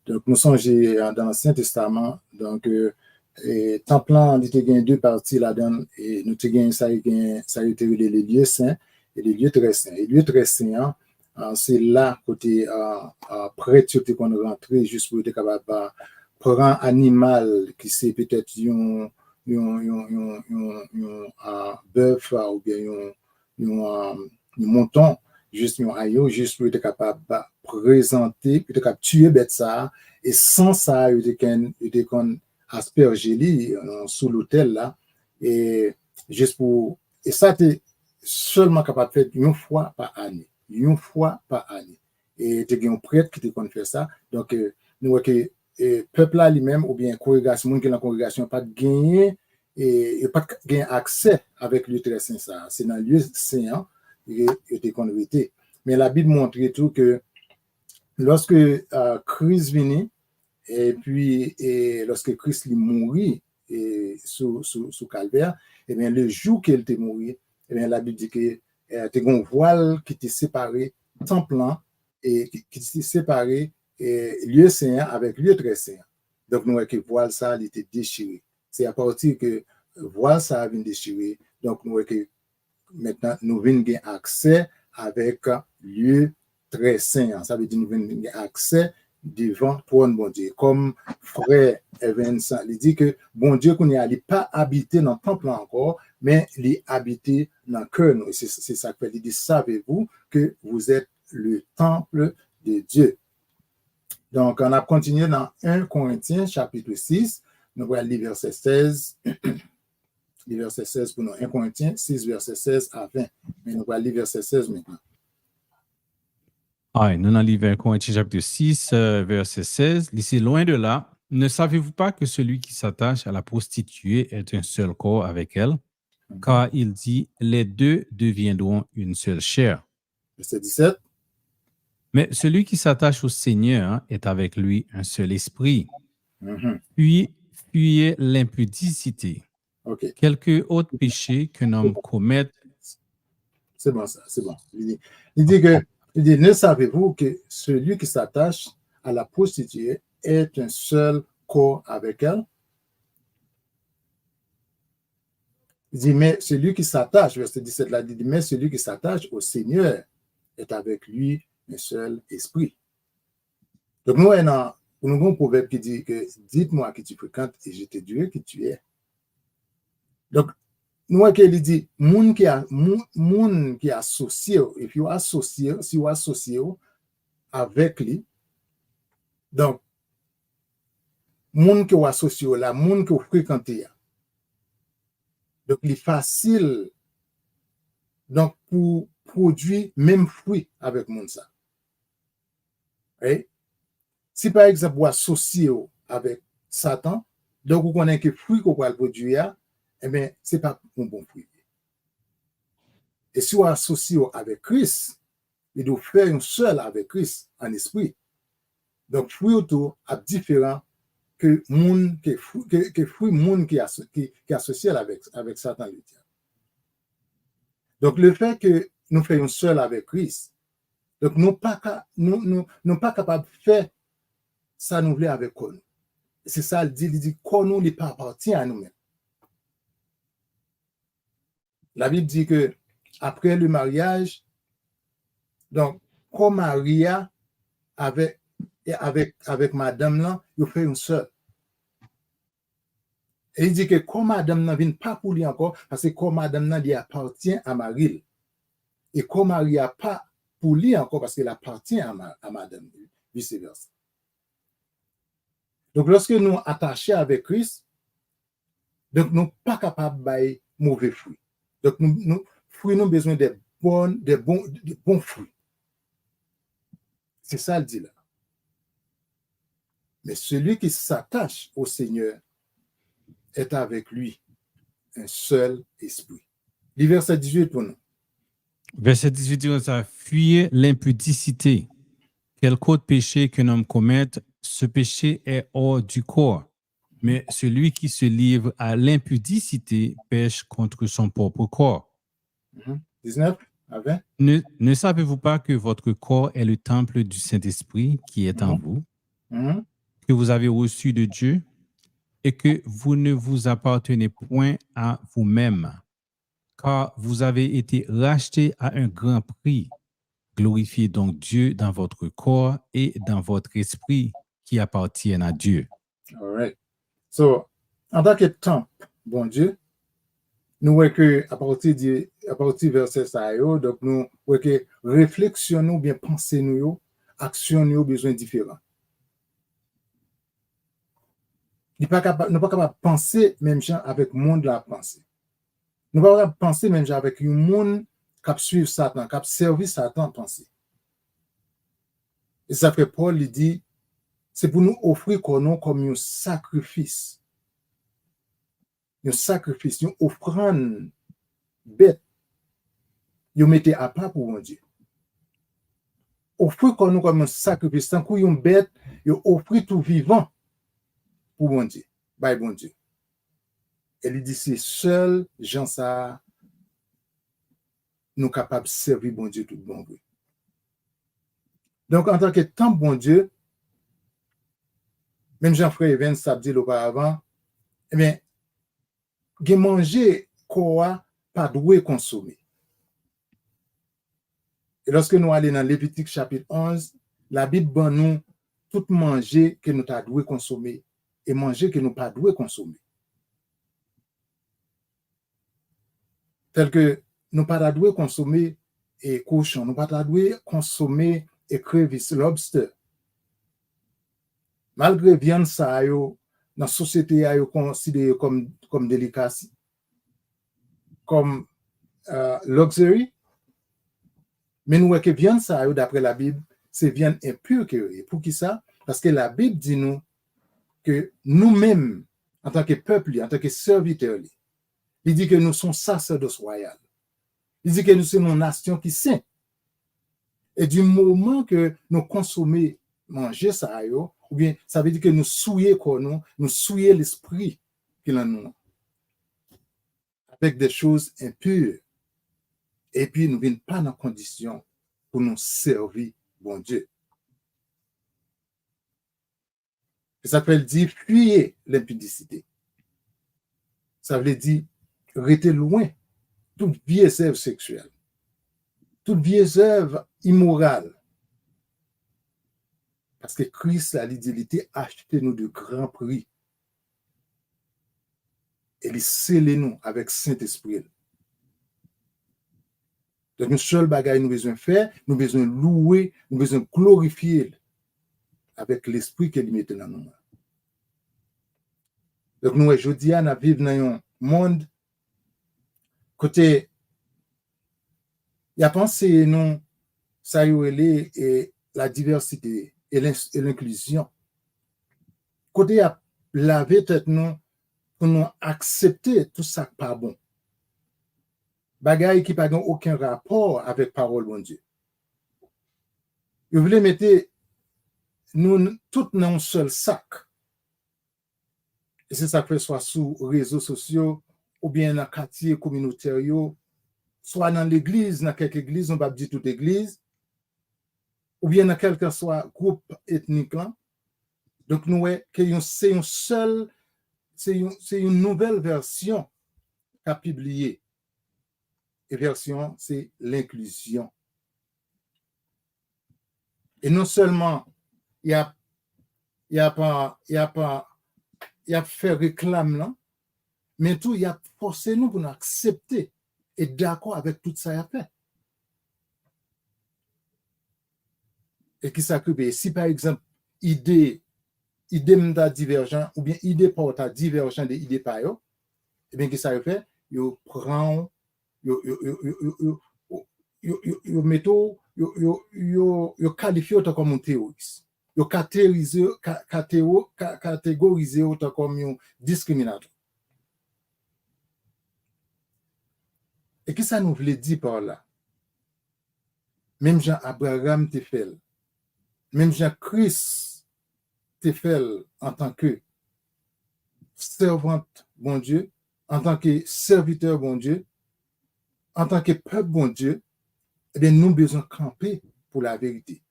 Speaker 1: donc nous sommes dans l'Ancien Testament, donc temple il y a deux parties là-dedans, et nous avons ça a été les lieux saints et les lieux très saints. Les lieux très saints, c'est là côté prêtre qu'on rentre juste pour être capable de prendre un animal qui c'est peut-être un bœuf ou bien un mouton, juste un agneau, juste pour être capable de présenter, pour être capable de tuer bête ça, et sans ça, il était qu'on asperger sous l'hôtel là, et juste pour, et ça, t'es seulement capable de faire une fois par année, et tu as un prêtre qui te fait ça, donc nous voyons que peuple là lui-même, ou bien congrégation, qui est dans la congrégation, pas gagner et pas gagner accès avec le très saint ça, c'est dans le lieu saint, et était converti. Mais la Bible montre tout que lorsque Christ venait, et puis lorsque Christ lui mourit sous Calvaire, et bien le jour qu'il était mort, et bien la Bible dit que tu as un voile qui était séparé, temple et qui était séparé lieu saint avec lieu très saint. Donc nous voyons que voile ça il était déchiré. C'est à partir que voile ça a été déchiré. Donc nous voyons que maintenant nous venons gagner accès avec lieu très saint. Ça veut dire nous venons gagner accès devant trône bon Dieu. Comme frère Evans, il dit que bon Dieu qu'on n'est pas habité dans le temple encore, mais il est habité dans le cœur. C'est ça que il dit, savez-vous que vous êtes le temple de Dieu. Donc, on a continué dans 1 Corinthiens chapitre 6, nous voyons les versets 16, les versets 16 pour nous. 1 Corinthiens 6, versets 16 à 20. Mais nous voyons les versets 16 maintenant.
Speaker 2: Ah, nous allons lire 1 Corinthiens chapitre 6, verset 16. Ici, loin de là, ne savez-vous pas que celui qui s'attache à la prostituée est un seul corps avec elle? Car il dit, les deux deviendront une seule chair.
Speaker 1: Verset 17.
Speaker 2: Mais celui qui s'attache au Seigneur est avec lui un seul esprit. Puis, fuyez l'impudicité.
Speaker 1: Okay.
Speaker 2: Quelque autre péché qu'un homme commette.
Speaker 1: C'est bon, ça, c'est bon. Il dit, ne savez-vous que celui qui s'attache à la prostituée est un seul corps avec elle? Il dit, mais celui qui s'attache, verset 17 là, il dit, mais celui qui s'attache au Seigneur est avec lui un seul esprit. Donc, nous avons un proverbe qui dit que dites-moi qui tu fréquentes et je te dirai qui tu es. Donc, nous avons qu'il dit, moun qui est associé, si vous associez avec lui, donc, moun qui est associé là, moun qui est fréquenté. Donc, il est facile donc, pour produire même fruit avec moun ça. Right? Si par exemple, vous associez avec Satan, donc vous connaissez que fruit qu'on va produire, eh bien, ce n'est pas un bon fruit. Et si vous associez avec Christ, il doit faire un seul avec Christ en esprit. Donc, fruit autour est différent que fruit moun qui est associé avec Satan. Donc, le fait que nous faisons seul avec Christ, donc nous pas capables de faire ça nous voulons avec nous. C'est ça, il dit qu'on nous n'est pas appartient à nous-mêmes. La Bible dit que après le mariage, donc, comme Maria avec madame là, il fait une seule. Et il dit que comme madame là vient pas pour lui encore, parce que comme madame là lui appartient à Marie. Et comme Maria pas pour lui encore, parce qu'elle appartient à madame, vice-versa. Donc, lorsque nous attachons avec Christ, donc nous ne sommes pas capables de mauvais fruits. Donc, nous avons besoin de bons fruits. C'est ça le dit là. Mais celui qui s'attache au Seigneur est avec lui un seul esprit. Le verset 18 pour nous.
Speaker 2: Verset 18 dit ça, fuyez l'impudicité. Quelque autre péché qu'un homme commette, ce péché est hors du corps. Mais celui qui se livre à l'impudicité pêche contre son propre corps.
Speaker 1: 19 à 20.
Speaker 2: Ne savez-vous pas que votre corps est le temple du Saint-Esprit qui est en vous, que vous avez reçu de Dieu et que vous ne vous appartenez point à vous-même, car vous avez été rachetés à un grand prix. Glorifiez donc Dieu dans votre corps et dans votre esprit qui appartiennent à Dieu.
Speaker 1: All right. So, en tant que temple, bon Dieu, nous voyons que à partir du verset ça, donc nous voyons que réflexion nous, bien penser nous, action nous, besoin différents. Nous ne sommes pas capables de penser même gens avec le monde de la pensée. Nous ne sommes pas capables de penser même gens avec un monde qui suit Satan, qui servi Satan penser. Et ça fait Paul lui dit, c'est pour nous offrir comme un sacrifice. Un sacrifice, une offrande bête. Vous mettez à part pour mon Dieu. Offrir comme un sacrifice, tant que une bête, vous offrez tout vivant pour mon Dieu. By bon Dieu. Elle dit, c'est seul Jean ça nous capables de servir bon Dieu tout bon Dieu. Donc, en tant que temps bon Dieu, même Jean-Frère Evans ça dit auparavant, eh bien, que manger quoi pas doué consommer. Et lorsque nous allons dans Lévitique chapitre 11, la Bible ban nous tout manger que nous t'a doué consommer et manger que nous pas doué consommer. Tel que nous pas doué consommer et cochon, nous pas doué consommer écrevisse, lobster. Malgré viande ça yo dans la société yo considéré comme délicatie, comme luxury, mais nous voyons que viande ça yo d'après la Bible, c'est viande impure que pour qui ça? Parce que la Bible dit nous que nous-mêmes en tant que peuple, en tant que serviteurs, il dit que nous sommes sacerdoce royal. Il dit que nous sommes une nation qui saint. Et du moment que nous consommons manger ça yo, ou bien ça veut dire que nous souillons nous souillons l'esprit qu'il en nous avec des choses impures. Et puis nous ne venons pas dans condition pour nous servir bon Dieu. Et ça veut dire fuir l'impudicité. Ça veut dire rester loin toute vieille œuvre sexuelle, toute vieille œuvre immorale, Parce que Christ, la lidilité, a acheté nous de grands prix. Et il scellé nous avec Saint-Esprit. Donc, une seule bagaille nous besoin faire, nous besoin louer, nous besoin glorifier avec l'esprit qu'il met dans nous. Donc, nous, aujourd'hui, nous vivons dans un monde côté, il y a pensé, nous, ça y est, et la diversité et l'inclusion. Côté, il y a lavé tête nous pour nous accepter tout ça qui pas bon. Bagaille qui n'a aucun rapport avec parole de Dieu. Vous voulez mettre nous tous dans un seul sac. Et c'est ça que fait soit sur les réseaux sociaux ou bien dans le quartier communautaire, soit dans l'église, dans quelques églises, on va dire toute église, ou bien dans quel que soit groupe ethnique là. Donc, nous, c'est une seule, c'est une nouvelle version qu'a publiée. Et version, c'est l'inclusion. Et non seulement, il y a fait réclame là, mais tout, il y a forcé nous pour nous accepter et d'accord avec tout ça il a fait. Et qui s'occupe, si par exemple, idée m'da divergent, ou bien idée porta divergent des idées par eux, et bien qui ça fait, yo prend, yo qualifie comme un terroriste. Yo catégorise comme un discriminateur. Et qui ça nous voulait dire par là? Même Jean Abraham te fait, même Jean Christ te fait en tant que servante bon Dieu, en tant que serviteur bon Dieu, en tant que peuple bon Dieu, eh bien, nous avons besoin de camper pour la vérité.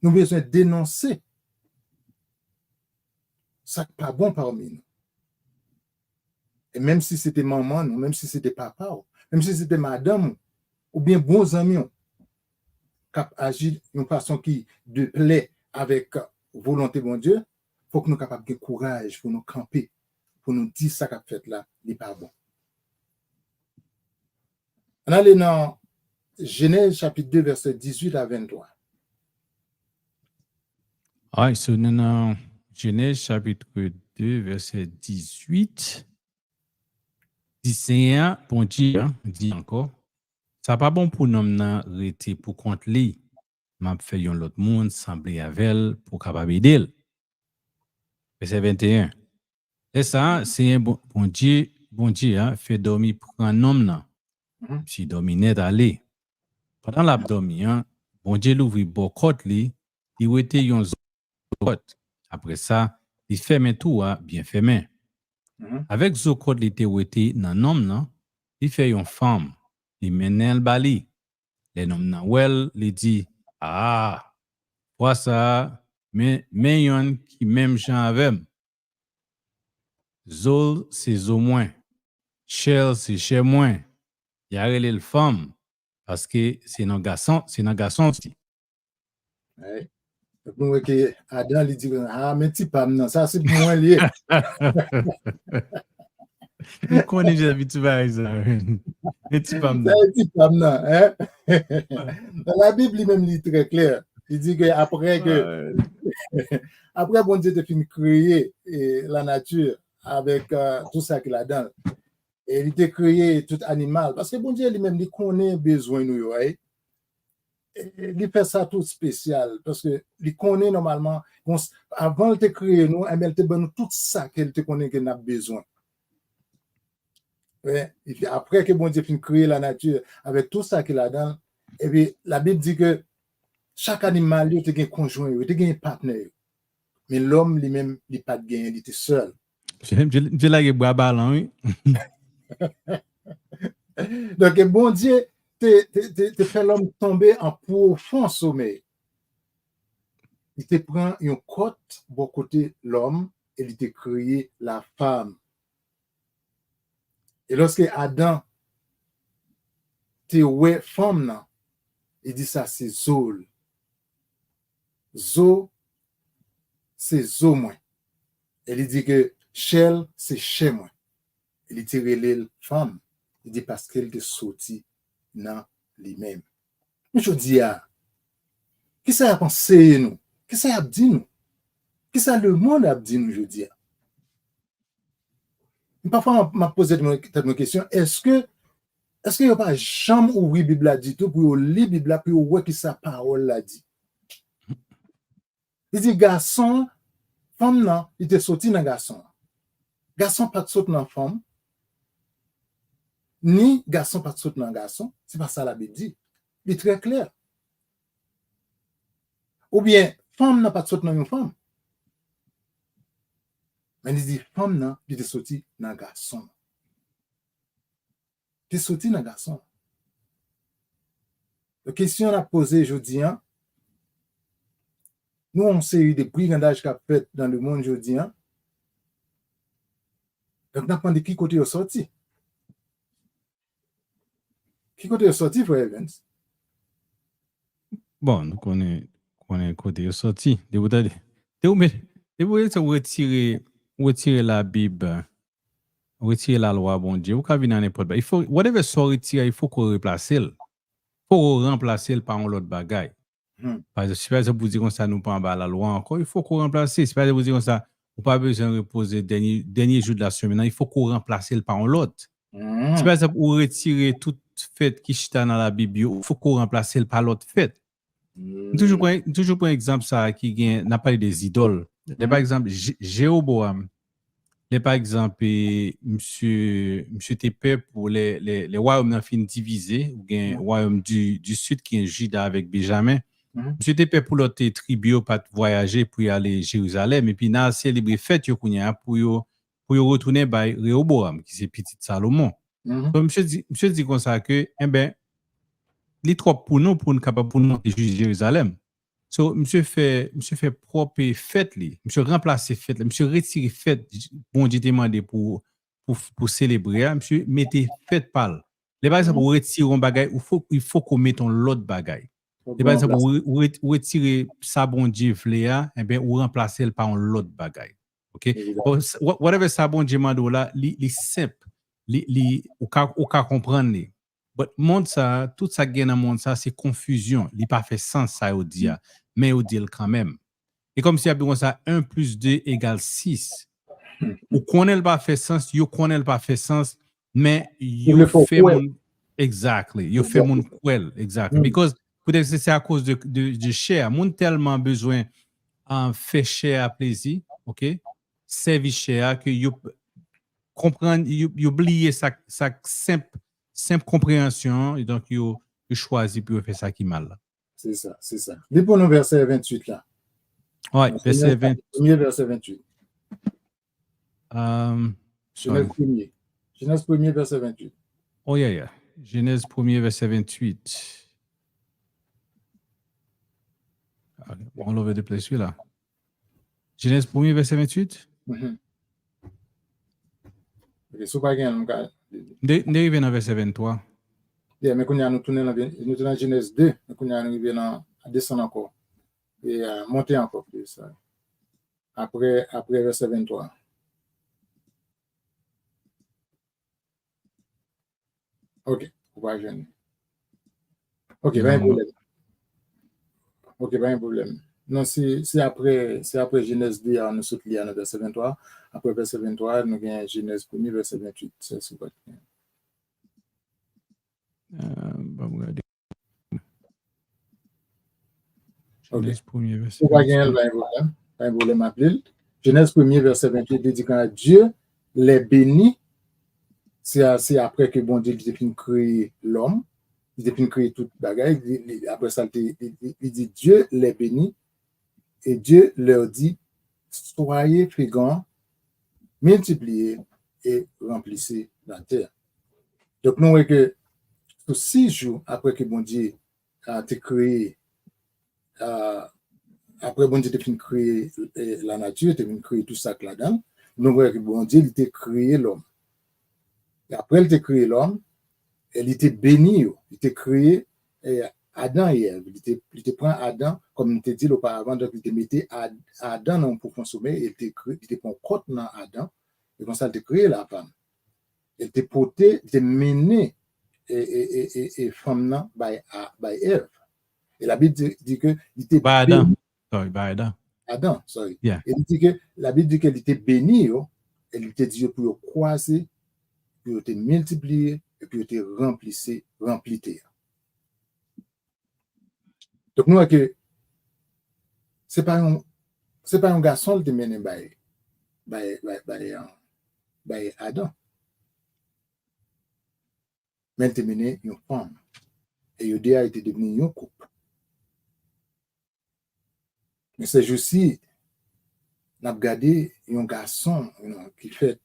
Speaker 1: Nous avons besoin de dénoncer ça n'est pas bon parmi nous. Et même si c'était maman, même si c'était papa, même si c'était madame, ou bien bons amis, qui agissent d'une façon qui de plaît avec volonté de bon Dieu, il faut que nous soyons capables de courage pour nous camper, pour nous dire ça qu'a fait là, n'est pas bon. On allait dans Genèse chapitre 2, verset 18 à 23.
Speaker 2: Oui, so dans Genèse chapitre 2, verset 18. Dit Seigneur, bon Dieu, dit encore, ça pas bon pour nous rester pour compte li. M'a fait yon l'autre monde sembler avec pour capable aider. Verset 21. Et ça, c'est un bon Dieu, fait dormir pour un homme là. Si dormi net aller. Pendant l'abdomen, bon Dieu l'ouvre bokot li, il était yon zokot. Après ça, il ferme tout bien fermé. Avec zokot li te wete nan homme là, il fait yon femme, il menel bali. Les noms nan wel, li dit ah, quoi ça, mais yon qui même gens avec. Zol c'est zo moins. Shell c'est chez moins. Y a relé le femme parce que c'est un garçon aussi.
Speaker 1: Ouais. Donc nous que Adam lui dit ah mais tu pas non ça c'est pour moi lié.
Speaker 2: Il connaît déjà vite ça. Mais tu pas non.
Speaker 1: Ça dit pas non hein. Dans la Bible lui-même il est très clair. Il dit que après bon Dieu te fin créer la nature avec tout ça qu'il a dans. Et il t'a créé tout animal parce que bon Dieu lui-même il connaît besoin nous ouais. Il fait ça tout spécial parce que il connaît normalement avant de créer nous il te donne tout ça qu'elle te connaît qu'elle a besoin. Ouais, et puis après que bon Dieu finit créer la nature avec tout ça qu'il a dans et puis la Bible dit que chaque animal il a un conjoint, il a un partenaire. Mais l'homme lui-même il pas de gain, il était seul.
Speaker 2: Je la bois ballon oui.
Speaker 1: Donc bon Dieu te fait l'homme tomber en profond sommeil. Il te prend une côte bon côté l'homme et il te créé la femme. Et lorsque Adam te ouais femme là, il dit ça c'est Zol. Zo c'est zo moins. Elle dit que Shell, c'est chez moi. Elle dit relève femme. Il dit parce qu'elle te sorti dans lui-même. Mais je dis, qui ça a pensé nous? Qui ça a dit nous? Qui ça le monde a dit nous, je dis? Parfois, je me pose cette question, est-ce que il n'y a pas jamais ouvert la Bible dit tout pour lire la Bible pour voir qui sa parole l'a dit? Il dit, garçon, femme, non, il était sorti dans garçon. Garçon pas sorti dans femme, ni garçon pas sorti dans garçon. C'est pas ça la Bible dit. Il est très clair. Ou bien, femme n'a pas sorti dans une femme. Mais il dit, femme, non, il était sorti dans garçon. Il est sorti dans garçon. La question à poser aujourd'hui, nous, on sait eu des brigandages qu'a fait dans le monde aujourd'hui. Donc, on a demandé qui côté est sorti. Qui côté est sorti, frère Evans?
Speaker 2: Bon, nous connaissons côté sorti. De vous retirer la Bible, retirer la loi, bon Dieu, vous venir n'importe quoi. Il faut, whatever soit retiré, il faut qu'on remplace. Il faut remplacer par un autre bagaille. Par exemple, si par exemple vous dites comme ça, nous pas la loi encore, il faut qu'on remplace. Si par exemple vous dites comme ça, vous pas besoin de reposer dernier jour de la semaine, il faut qu'on remplace par un autre. Si par exemple vous retirez toute fête qui chita dans la Bible, il faut qu'on remplace par l'autre fête. Toujours pour un exemple ça qui n'a pas des idoles. Par exemple, Jéroboam. Par exemple, monsieur Tépé pour les royaumes fin divisés, ou bien royaume du sud qui est Juda avec Benjamin. Monsieur Tépé pour l'autre tribu pas voyager pour y aller à Jérusalem et puis n'a célébrer fête pour retourner par Réhoboam qui c'est petit Salomon. Donc monsieur dit comme ça que les trop pour nous capable pour monter jusqu'à Jérusalem. So monsieur fait propre fête li, monsieur remplacer fête, monsieur retirer fête bon Dieu demandé pour célébrer, monsieur mettez fête pâle. Les par exemple pour retirer un bagage, il faut qu'on mette l'autre bagage. Les par exemple pour retirer ça bon Dieu vle ou remplacer par l'autre bagage. OK? Whatever ça bon Dieu mando là, li simple, ou ka comprendre. Mais monde ça, tout ça gagne dans monde ça, c'est confusion. Il pas fait sens ça au dire, mais au dire quand même. Et comme si y a ça 1 plus 2 égale 6. Ou connaît pas fait sens, you connaît pas fait sens, mais you fait mon exactly, you fait mon well, exactly. Because peut-être c'est à cause de cher, monde tellement besoin en fait cher à plaisir, OK? Service cher que you comprendre, you oublier ça simple compréhension et donc you choisis pour faire ça qui mal.
Speaker 1: C'est ça. Dis pour nous verset 28 là.
Speaker 2: Ouais, verset 28.
Speaker 1: Premier verset 28. Genèse 1er, verset 28.
Speaker 2: Oh yeah. Genèse 1er, verset 28. On over the place là. Genèse 1er, verset 28.
Speaker 1: Ok, so pas gain
Speaker 2: Dérivé dans verset 23.
Speaker 1: Yeah, mais quand nous tournons dans Genèse 2, mais quand nous arrivons à descendre encore et à monter encore plus. Après verset 23. Ok, on va gêner. Ok, pas un problème. Ok, pas un problème. Non, c'est après Genèse 2, nous sommes liés à verset 23. Après verset 23, nous avons Genèse 1er, verset 28. C'est ce qu'on
Speaker 2: Genèse 1er, verset
Speaker 1: 28. Pas un problème appelé. Genèse 1er, verset 28, il dit quand Dieu les bénit, c'est après que bon Dieu a fini créer l'homme, il a fini créer toute bagaille. Après ça, il dit Dieu les bénit et Dieu leur dit soyez féconds, multipliez et remplissez la terre. Donc, nous voyons que 6 jours après que bon Dieu a été créé, après bon Dieu a fini créer la nature, il a fini créer tout ça là-dedans, nous voyons que bon Dieu a créé l'homme. Et après, il a créé l'homme, il était béni, il était créé Adam et Ève. Il te prend Adam, comme je te dit auparavant, donc il te mettait Adam dans pour consommer, il te prend côte dans Adam, et comme ça, il te crée la femme. Il te porté, il te mené et femme là, by Ève. Et la Bible dit que il était
Speaker 2: By
Speaker 1: béni.
Speaker 2: Adam. Sorry, by Adam.
Speaker 1: Adam, sorry.
Speaker 2: Yeah.
Speaker 1: Et il dit que la Bible dit qu'elle était bénie, elle était dit pour croiser, pour te multiplier, et puis te remplir. Donc, nous, que c'est pas un garçon qui te mène by Adam. Mais il te mène une femme. Et il a été devenu un couple. Mais c'est juste si on a regardé un garçon qui fait.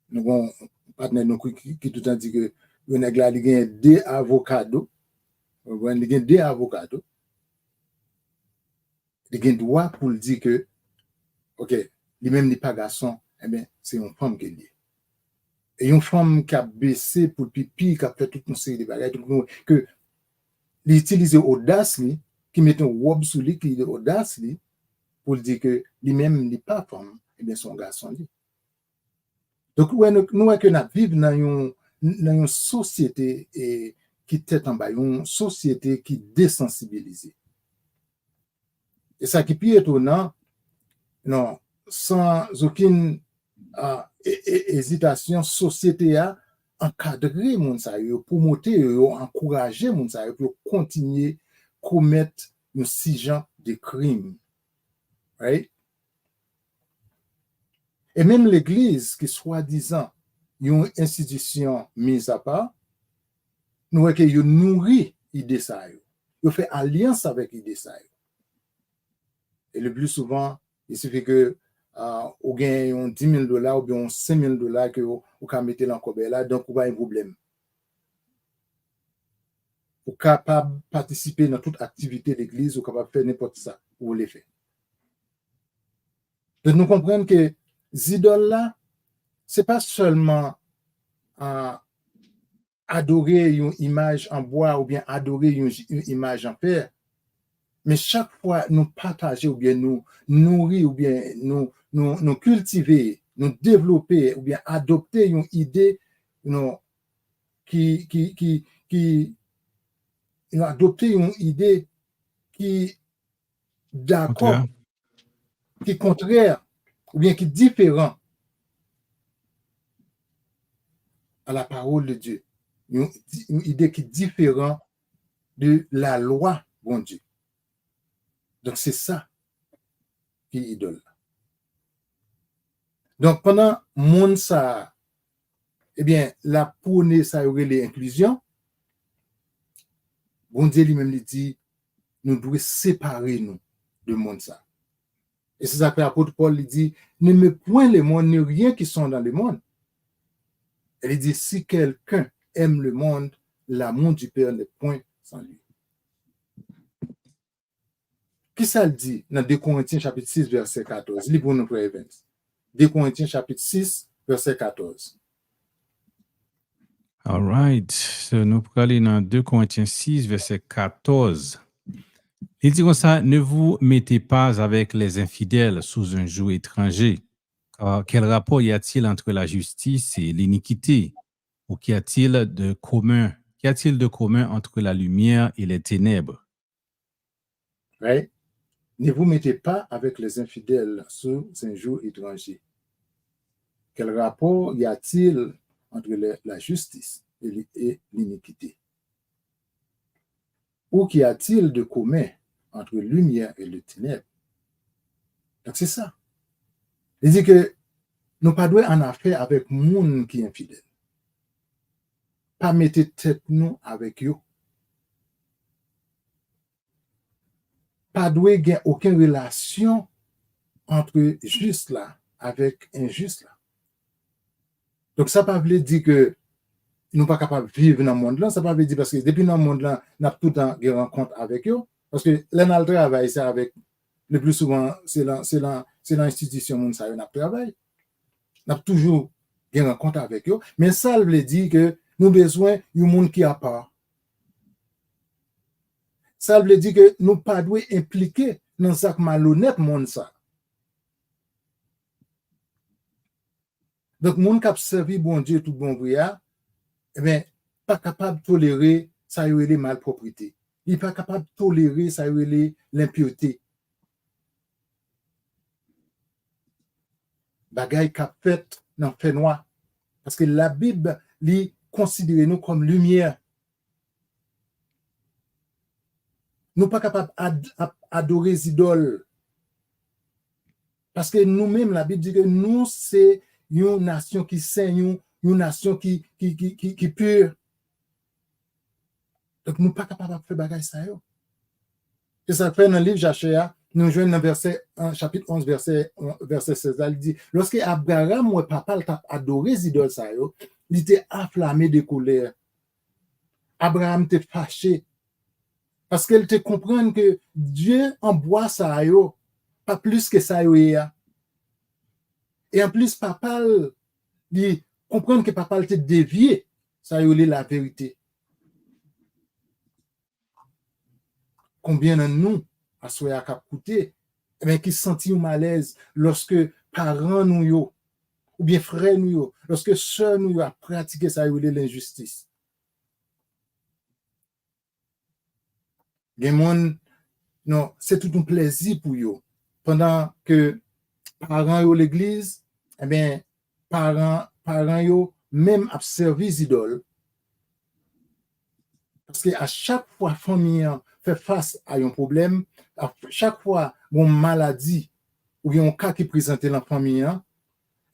Speaker 1: Nous avons un partenaire qui tout le temps dit que il a gagné 2 avocados. Il a gagné 2 avocados. Il a droit pour dire que, OK, lui-même n'est pas garçon, eh bien, c'est une femme qui est liée. Et une femme qui a baissé pour le pipi, qui a fait toute une série de bagages, que l'utilise audace, qui met un robe sur lui, qui est audace, pour dire que lui-même n'est pas femme, eh bien, son garçon. Donc, nous vivons dans une société qui est en bas, une société qui est désensibilisée. Et ça qui est plus étonnant, non, sans aucune hésitation, société a encadré moun sa yo, promoter yo, encourager moun sa yo pour continuer commettre un si genre de crimes. Right? Et même l'Église, qui soi-disant une institution mise à part, nous voyons qu'il nourrit l'idée ça. Il fait alliance avec l'idée ça. Et le plus souvent, il suffit que vous gagnez $10,000 ou bien $5,000 que vous mettez dans le corbet là, donc vous avez un problème. Vous êtes capable de participer dans toute activité d'église, vous êtes capable de faire n'importe ça, vous le faites. Donc nous comprenons que les idoles là, ce n'est pas seulement adorer une image en bois ou bien adorer une image en fer, mais chaque fois nous partager ou bien nous nourrir ou bien nous cultiver, nous développer ou bien adopter une idée qui adopter une idée qui d'accord, qui est contraire ou bien qui est différent à la parole de Dieu, une idée qui est différente de la loi, bon Dieu. Donc, c'est ça qui est idole. Donc, pendant monde ça, eh bien, la prôner ça aurait l'inclusion, bon Dieu lui-même lui dit, nous devons séparer nous de monde ça. Et c'est ça que l'apôtre Paul lui dit, ne me point le monde, ni rien qui sont dans le monde. Elle dit, si quelqu'un aime le monde, l'amour du Père n'est point sans lui. Qui ça le dit dans 2 Corinthiens chapitre 6, verset 14? Lisez pour nous, frère Evans. 2 Corinthiens chapitre 6, verset 14.
Speaker 2: All right. So, nous pourrons aller dans 2 Corinthiens 6, verset 14. Il dit comme ça, ne vous mettez pas avec les infidèles sous un joug étranger. Car quel rapport y a-t-il entre la justice et l'iniquité? Ou qu'y a-t-il de commun? Qu'y a-t-il de commun entre la lumière et les ténèbres?
Speaker 1: Right? Ne vous mettez pas avec les infidèles sous un joug étranger. Quel rapport y a-t-il entre la justice et l'iniquité? Ou qu'y a-t-il de commun entre lumière et le ténèbre? Donc c'est ça. Il dit que nous ne devons pas en affaire avec le monde qui est infidèle. Pas mettre tête nous avec eux. Pas de gagner aucune relation entre juste là avec injuste là. Donc ça ne veut pas dire que nous ne sommes pas capables de vivre dans le monde là, ça ne veut pas dire parce que depuis dans le monde là, nous avons tout le temps des rencontres avec eux. Parce que là, nous travaillons ça avec, le plus souvent, c'est l'institution où nous travaillons. Nous avons toujours des rencontres avec eux. Mais ça veut dire que nous avons besoin d'un monde qui est à part. ça veut dire que nous pas doit impliquer dans ça malhonnête monde ça. Donc monde qui a servi bon Dieu tout bon bria, eh bien pas capable de tolérer ça y est malpropreté. Il n'est pas capable de tolérer ça y est l'impureté. Bagay qu'a fait dans fait noir parce que la Bible lui considère nous comme lumière. Nous pas capable adorer les idoles parce que nous-mêmes la Bible dit que nous c'est une nation qui saint, une nation qui pure. Donc nous pas capable de faire bagay ça yo. Et ça fait dans le livre Jachéa, nous jouons dans chapitre 11 verset 16, il dit lorsque Abraham ou papa t'a adoré les idoles ça yo, il était enflammé de colère. Abraham était fâché parce qu'elle te comprend que Dieu envoie ça yo, pas plus que ça yo. Et en plus papa il comprend que papa était dévié, ça yo la vérité. Combien de nous à soya cap coûté mais qui senti un malaise lorsque parents nous yo ou bien frères nous yo, lorsque sœurs nous yo a pratiqué ça yo l'injustice. Non, c'est tout un plaisir pour eux. Pendant que parents yo l'église, eh bien, parents yo même a servi idoles. Parce que à chaque fois famille fait face à un problème, à chaque fois une maladie ou bien un cas qui présente dans la famille,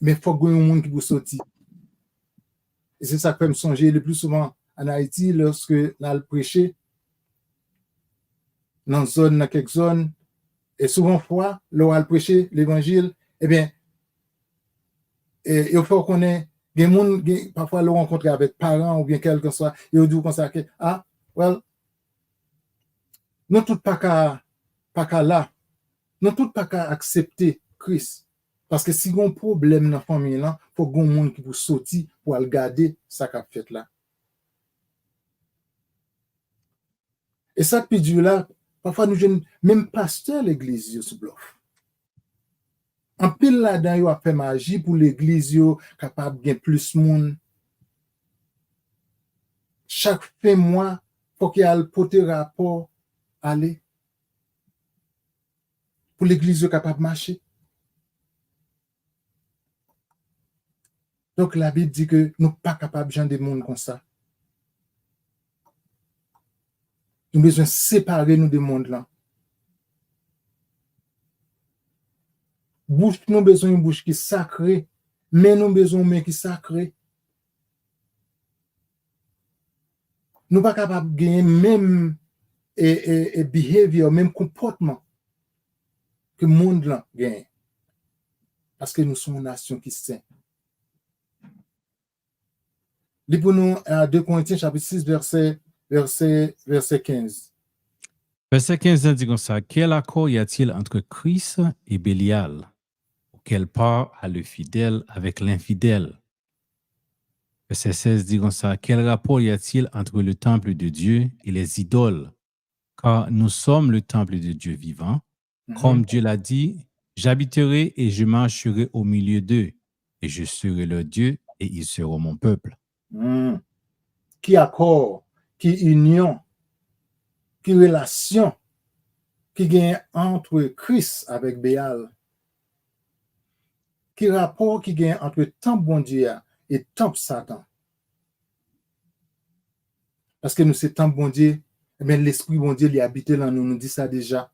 Speaker 1: mais il faut que un monde qui vous sorti. Et c'est ça que me songer le plus souvent en Haïti lorsque nous prêché dans quelques zones, et souvent fois, l'on prêché l'évangile, eh bien, il faut qu'on ait des gens, parfois, le rencontrer avec parents ou bien quel que soit, et on dit comme ça que, non tout pas qu'à là, non tout pas qu'à accepter Christ. Parce que si on a un problème dans la famille, il faut que un monde qui vous sortir pour le garder ça qu'a fait là. Et ça, puis Dieu là, parfois nous jeunes, même pasteur l'église, yo sous bluff. En pile là-dedans, yo a fait magie pour l'église, yo capable de gagner plus monde. Chaque fin mois, faut qu'il y ait le porter rapport, aller. Pour l'église, yo capable de marcher. Donc la Bible dit que nous pas capables de gens monde comme ça. Nous avons besoin de séparer nous des mondes là. Bouche, nous avons besoin d'une bouche qui est sacrée, mais nous avons besoin d'une main qui est sacrée. Nous ne sommes pas capables de gagner même behavior, même comportement que le monde là gagne. Parce que nous sommes une nation qui est sainte. Lisons nous à 2 Corinthiens chapitre 6 verset 15.
Speaker 2: Verset 15 dit comme ça, quel accord y a-t-il entre Christ et Bélial? Quelle part a le fidèle avec l'infidèle? Verset 16 dit comme ça, quel rapport y a-t-il entre le temple de Dieu et les idoles? Car nous sommes le temple de Dieu vivant. Comme Dieu l'a dit, j'habiterai et je marcherai au milieu d'eux, et je serai leur Dieu et ils seront mon peuple.
Speaker 1: Qui accord, qui union, qui relation, qui gagne entre Christ avec Béal, qui rapport qui gagne entre temple bon Dieu et temple Satan. Parce que nous c'est temple bon Dieu, mais l'esprit bon Dieu il habite là nous dit ça déjà.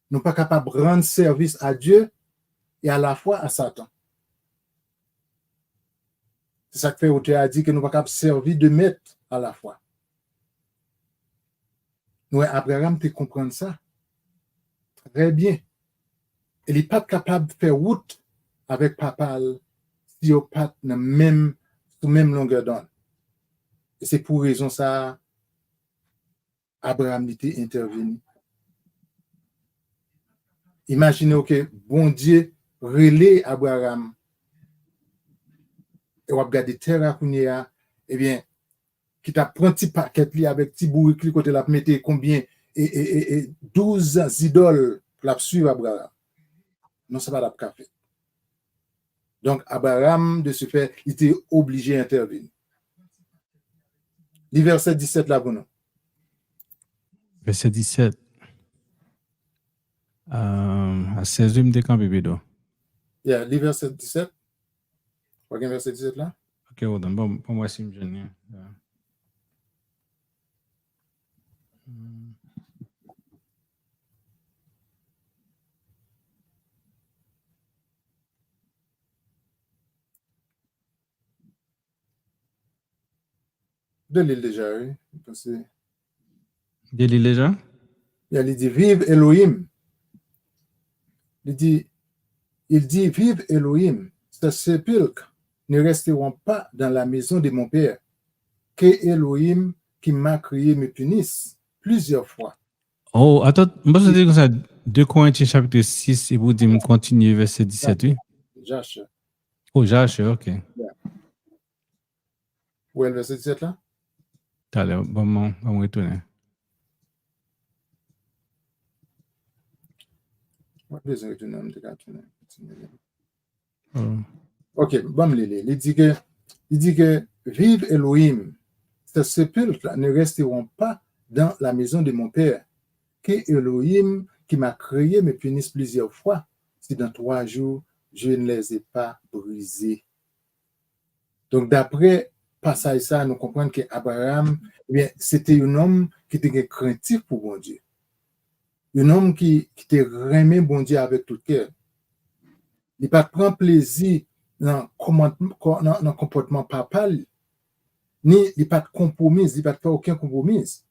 Speaker 1: Nous ne sommes pas capables de rendre service à Dieu et à la fois à Satan. C'est ça que l'auteur a dit que nous ne sommes pas capables de servir de maître à la fois. Nous, Abraham, tu comprends ça? Très bien. Il n'est pas capable de faire route avec papa si il n'est pas sous même longueur d'onde. Et c'est pour raison ça, Abraham était intervenu. Imaginez que bon Dieu relais Abraham. Et on va regarder terre à Kounia, eh bien, qui t'a pris un petit paquet avec petit bourrique, côté la mettre combien 12 idoles pour la suivre Abraham. Non, ce n'est pas la fait. Donc, Abraham, de ce fait, il était obligé d'intervenir. Le verset 17 là, pour nous.
Speaker 2: Verset 17. À 16, je campé bédo.
Speaker 1: Yeah, le verset 17. Vous voyez le verset 17 là?
Speaker 2: Ok, hold on. Bon, moi, si je viens.
Speaker 1: De l'île déjà, oui.
Speaker 2: De l'île déjà?
Speaker 1: Il dit, vive Elohim. Il dit, vive Elohim. Ces sépulcres ne resteront pas dans la maison de mon père. Que Elohim qui m'a créé me punisse plusieurs fois.
Speaker 2: Oh, attends, moi, je dis comme ça, 2 Corinthiens chapitre 6, et vous dites, continuer verset 17, oui?
Speaker 1: Josh.
Speaker 2: Oh, Josh, ok.
Speaker 1: Yeah. Où est le verset 17 là?
Speaker 2: Allez, on va retourner.
Speaker 1: Ok, bon, il dit que vive Elohim. Ces sépulcres ne resteront pas dans la maison de mon père. Que Elohim qui m'a créé me punisse plusieurs fois si dans 3 jours je ne les ai pas brisés. Donc, d'après passage ça, nous comprenons que Abraham, eh bien, c'était un homme qui était craintif pour bon Dieu. Un homme qui était remis bon Dieu avec tout cœur. Il pas prend plaisir dans le comportement papal, ni il pas de compromis, il pas faire aucun compromis.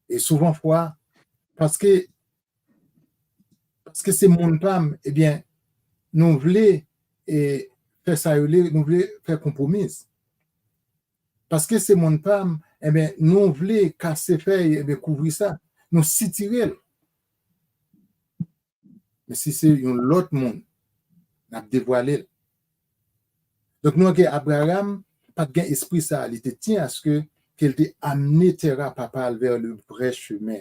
Speaker 1: Et souvent, fois, parce que c'est mon femme, eh bien, nous voulons faire ça, nous voulons faire compromis. Parce que c'est mon femme, eh bien, nous voulons casser feuille, eh bien, couvrir ça. Nous tirer. Mais si c'est l'autre monde, nous avons dévoilé. Donc, nous avons Abraham, pas de esprit ça, il était tient à ce que qu'elle t'ait amené terra papa vers le vrai chemin.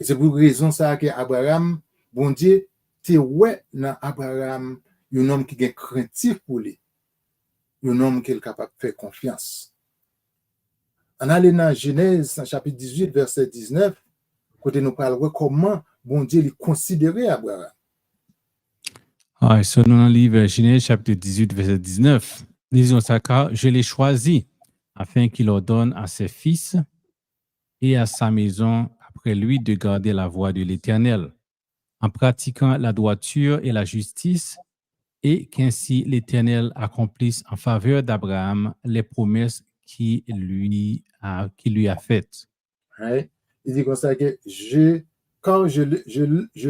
Speaker 1: Et c'est pour raison ça que Abraham, bon Dieu, t'es ouais dans Abraham, un homme qui est craintif pour lui, un homme qui est capable de faire confiance. En allant dans Genèse, chapitre 18, verset 19, côté nous parlera comment bon Dieu lui considérait Abraham.
Speaker 2: Ah, so nous dans le livre Genèse chapitre 18, verset 19. Disons ça, car je l'ai choisi afin qu'il ordonne à ses fils et à sa maison après lui de garder la voie de l'Éternel, en pratiquant la droiture et la justice, et qu'ainsi l'Éternel accomplisse en faveur d'Abraham les promesses qu'il lui a faites.
Speaker 1: Right? Il dit comme ça que quand je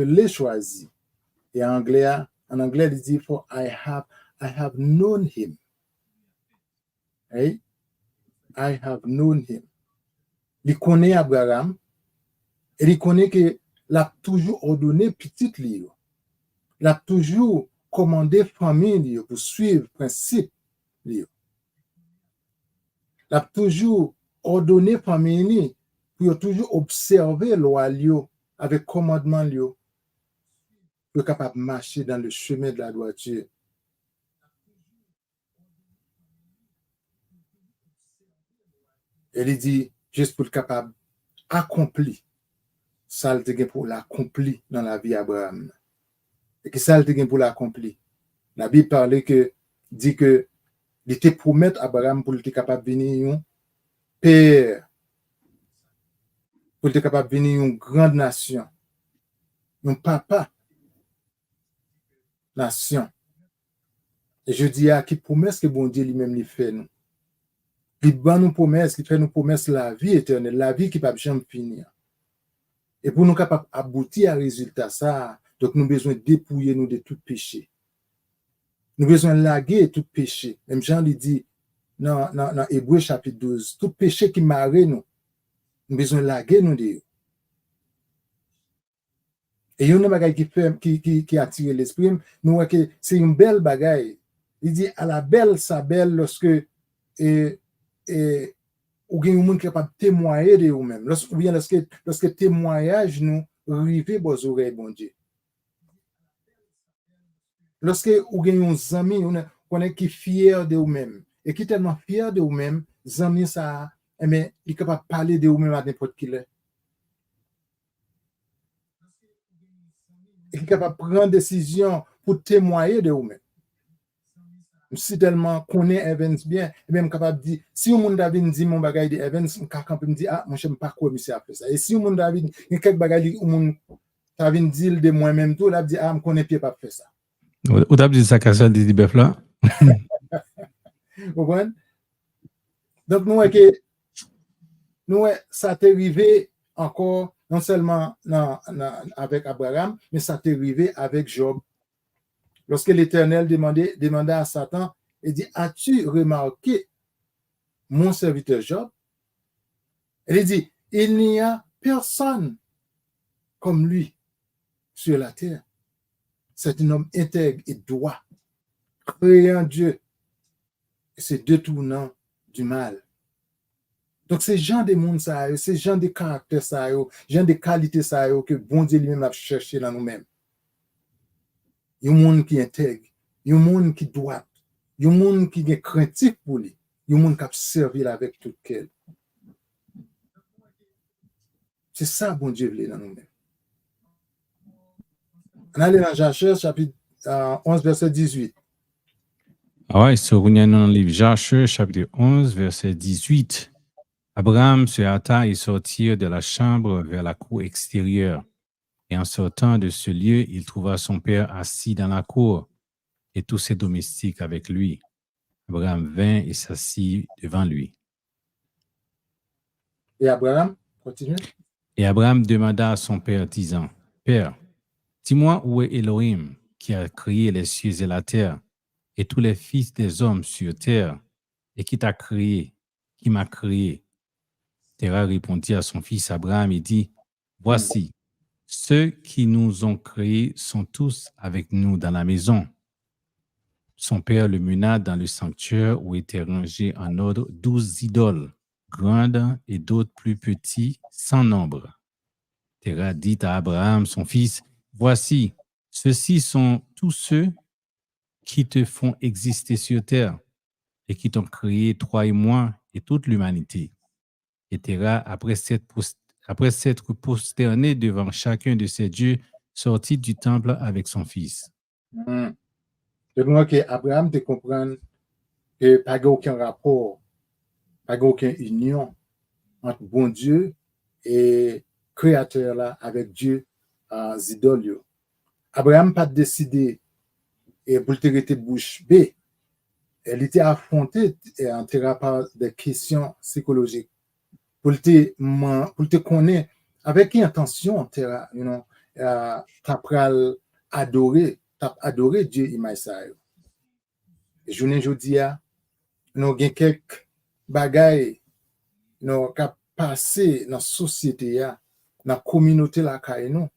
Speaker 1: l'ai choisi, et en anglais, il dit for I have known him. Right? I have known him. Il connaît Abraham, et il connaît que l'a toujours ordonné petit livre. L'a toujours commandé famille pour suivre le principe. L'a toujours ordonné famille pour toujours observer loi avec commandement pour capable de marcher dans le chemin de la droiture. Et il dit, juste pour être capable d'accomplir ça le te pour l'accomplir dans la vie d'Abraham. Et que ça le te pour l'accomplir. La Bible dit que il était promettre à Abraham pour être capable de venir un père, pour être capable de venir une grande nation, un papa nation. Et je dis à qui promesse que bon Dieu lui-même lui fait nous. Il bat nous promesse, il fait nous promesse la vie éternelle, la vie qui ne peut jamais finir. Et pour nous capables d'aboutir à résultat ça, donc nous avons besoin de dépouiller nous de tout péché. Nous avons besoin de laguer tout péché. Même Jean lui dit dans Hébreux chapitre 12, tout péché qui marre nous, nous avons besoin de laguer nous de. Et il y a une bagaille qui attire l'esprit, nous voyons que c'est une belle bagaille. Il dit à la belle sa belle lorsque ou gen yon moun capable témoigner de vous-même. Lorsque témoignage nous rive vos oreilles, bon Dieu. Lorsque ou gen yon zami, on est qui fier de vous-même, et qui tellement fier de vous-même, zami ça, mais il est capable de parler de vous-même à n'importe qui là. Il est capable de prendre décision pour témoigner de vous-même. Si tellement connaît Evans bien, et même capable de dire, si un monde David dit mon bagage de Evans, on peut me dire, ah, moi, je ne sais pas quoi monsieur a fait ça. Et si un monde David, il y a quelques bagages où mon David dit de moi-même tout, là, dit, ah, je connais pas faire ça.
Speaker 2: Ou t'as dit ça, Cassel, dit bœuf là?
Speaker 1: Vous comprenez? Donc, nous, ça t'est arrivé encore, non seulement avec Abraham, mais ça t'est arrivé avec Job. Lorsque l'Éternel demandait à Satan, il dit, as-tu remarqué mon serviteur Job? Il dit, il n'y a personne comme lui sur la terre. C'est un homme intègre et droit, créant Dieu et se détournant du mal. Donc, ces gens de monde, ces gens de caractère, ces gens de qualité que bon Dieu lui-même a cherché dans nous-mêmes. Il y a un monde qui est intègre, il y a un monde qui doit, il y a un monde qui est craintif pour lui, il y a un monde qui a servi avec tout cœur. C'est ça, bon Dieu, voulait dans nous-mêmes. On allait dans Jachère, chapitre 11, verset 18.
Speaker 2: Ah ouais, so on est dans le livre Jachère, chapitre 11, verset 18. Abraham se hâta et sortit de la chambre vers la cour extérieure. Et en sortant de ce lieu, il trouva son père assis dans la cour et tous ses domestiques avec lui. Abraham vint et s'assit devant lui.
Speaker 1: Et Abraham, continue.
Speaker 2: Et Abraham demanda à son père, disant, Père, dis-moi où est Elohim qui a créé les cieux et la terre et tous les fils des hommes sur terre et qui t'a créé, qui m'a créé. Terah répondit à son fils Abraham et dit, Voici, ceux qui nous ont créés sont tous avec nous dans la maison. Son père le mena dans le sanctuaire où étaient rangés en ordre 12 idoles, grandes et d'autres plus petits, sans nombre. Terah dit à Abraham, son fils, Voici, ceux-ci sont tous ceux qui te font exister sur terre et qui t'ont créé, toi et moi, et toute l'humanité. Et Terah, après s'être prosterné devant chacun de ces dieux, sortit du temple avec son fils.
Speaker 1: Je crois que Abraham te comprend que pas aucun rapport, pas aucune union entre bon Dieu et créateur là avec Dieu idoles. Abraham pas décidé et pour te rester bouche bée. Elle était affrontée et enterrée par des questions psychologiques. Pour te connaître avec quelle intention Terra, t'as adoré Dieu et Maïsaï. Et je ne dis pas, nous avons quelques bagailles qui ont passé dans la société, dans la communauté la caille nous,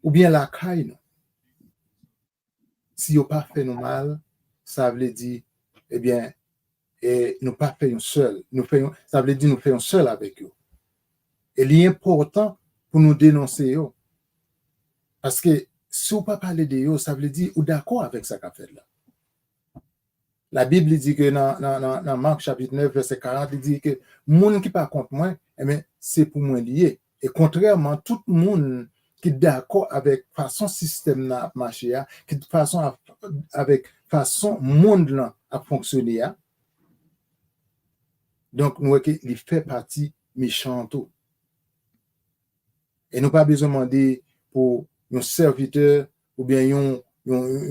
Speaker 1: ou bien la caille nous. Si vous pas fait nous mal, ça veut dire, eh bien, et nous pas faisons seul. Ça veut dire nous faisons seul avec eux. Et il est important pour nous dénoncer eux. Parce que si vous ne pas parler de eux, ça veut dire ou d'accord avec ça qu'a fait là. La Bible dit que dans Marc chapitre 9, verset 40, il dit que le monde qui pas contre moi, c'est pour moi lié. Et contrairement, tout le monde qui est d'accord avec façon système à marcher, qui de façon avec façon monde là à fonctionner. Donc, nous il fait partie méchant tout. Et nous pas besoin de demander pour un serviteur ou bien un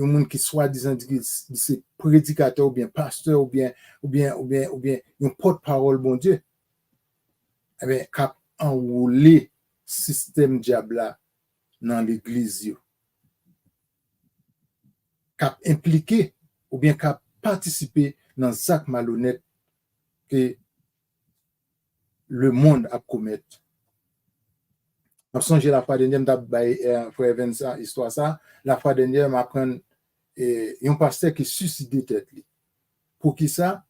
Speaker 1: monde qui soit disant c'est prédicateur ou bien pasteur ou bien un porte-parole bon Dieu. Eh bien, cap enrouler système diable dans l'église. Cap impliqué ou bien cap participer dans actes malhonnêtes que le monde a commettre. Je songe la fois dernière, frère Vincent, histoire ça. La fois dernière, m'apprendre un pasteur qui suicidé tête. Pour qui ça?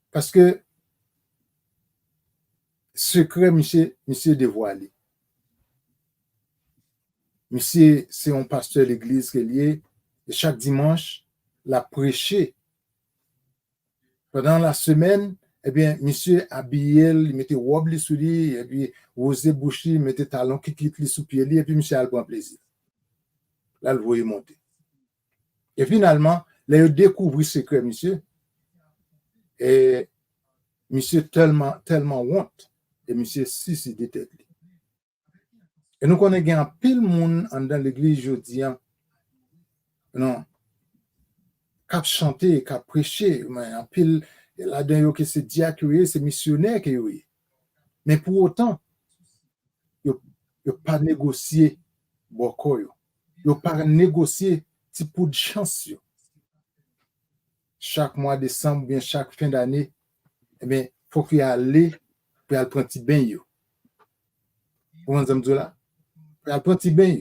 Speaker 1: Parce que secret, monsieur dévoilé. Monsieur, c'est un pasteur de l'église qui est lié, et chaque dimanche, l'a prêché. Pendant la semaine, eh bien, monsieur habillé, il mettait robe sous lui, et puis, rosé bouché, il mettait talon qui quitte lui sous pied, et puis, monsieur a le bon plaisir. Là, le voyait monter. Et finalement, là, il découvre ce secret, monsieur. Et monsieur tellement honte. Et monsieur suicide tête. Et nous connaissons un pile monde dans l'église aujourd'hui, non, qui a chanté, qui a prêché, mais un pile, là-dedans, que c'est diacre, c'est missionnaire qui est. Mais pour autant, il n'a pas négocié beaucoup. Il n'a pas négocié petit peu de chance. Chaque mois de décembre, bien chaque fin d'année, eh bien, il faut qu'il aille pour aller prendre un petit bain. Vous entendez là? Pour aller prendre un petit bain.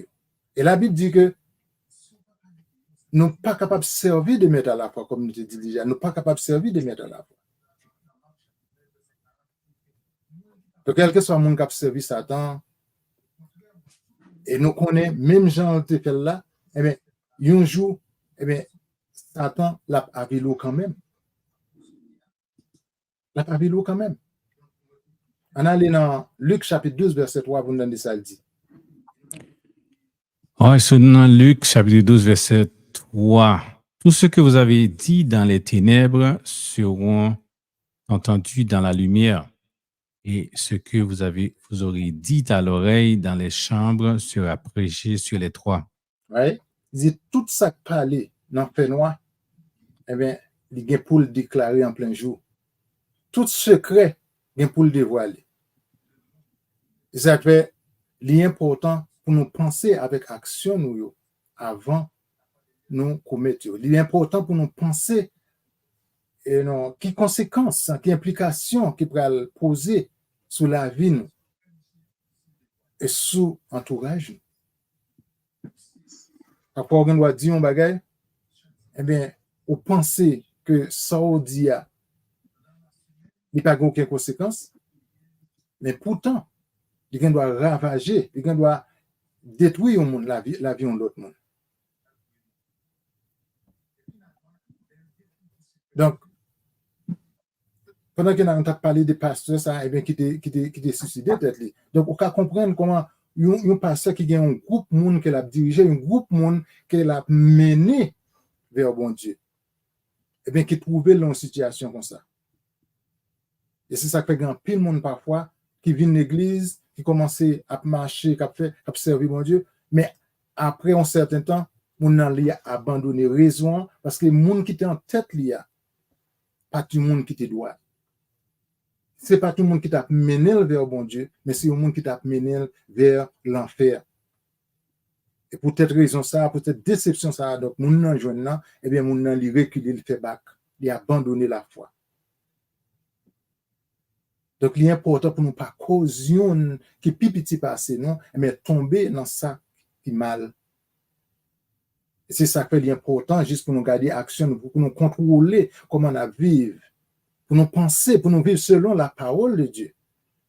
Speaker 1: Et la Bible dit que nous ne sommes pas capables de servir de mettre à la foi, comme nous te dit déjà. Nous ne sommes pas capables de servir de mettre à la foi. Donc, quel que soit le monde qui a servi Satan, et nous connaissons, même Jean te fait là, eh bien, un jour, eh bien, Satan l'a avilé quand même. L'a avilé quand même. On allait dans Luc chapitre 12, verset 3, vous nous donnez ça, le dit.
Speaker 2: Oui, c'est dans Luc chapitre 12, verset 3. Tout ce que vous avez dit dans les ténèbres seront entendus dans la lumière. Et ce que vous aurez dit à l'oreille dans les chambres sera prêché sur les toits.
Speaker 1: Oui. Il dit tout ça qui parlait dans le fait noir, eh bien, il y a pour le déclarer en plein jour. Tout secret, il y a pour le dévoiler. Ça fait l'important pour nous penser avec action nous avant nous commettre. L'important pour nous penser et non, qui conséquences, qui implications qui pourraient poser sur la vie nous et sur l'entourage. Après, on doit dire un bagage, eh bien, vous pensez que ça dit il n'y a pas aucune conséquence, mais pourtant, il doit ravager, il doit détruire au monde, la vie de l'autre monde. Donc, pendant qu'on a parlé des pasteurs, ça, eh bien, qui étaient suicidés, peut-être. Donc, on peut comprendre comment un pasteur qui a un groupe de monde qui l'a dirigé, un groupe de monde qui l'a mené vers bon Dieu, eh bien, qui trouvait dans une situation comme ça. Et c'est ça que fait grand pile monde parfois qui vient de l'église, qui commence à marcher, à servir bon Dieu, mais après un certain temps, on a abandonné raison parce que le monde qui était en tête, pas tout le monde qui te doit. C'est pas tout le monde qui t'a mené vers bon Dieu, mais c'est le monde qui t'a mené vers l'enfer. Et pour cette raison, ça, pour cette déception, ça, donc, mon nan joint nan, eh bien, mon nan li recule, il fait back, il a abandonné la foi. Donc, il est important pour nous pas causer qui petit passé, non, mais tomber dans ça qui mal. C'est ça qui est important, juste pour nous garder action, pour nous contrôler comment on vivre, pour nous penser, pour nous vivre selon la parole de Dieu,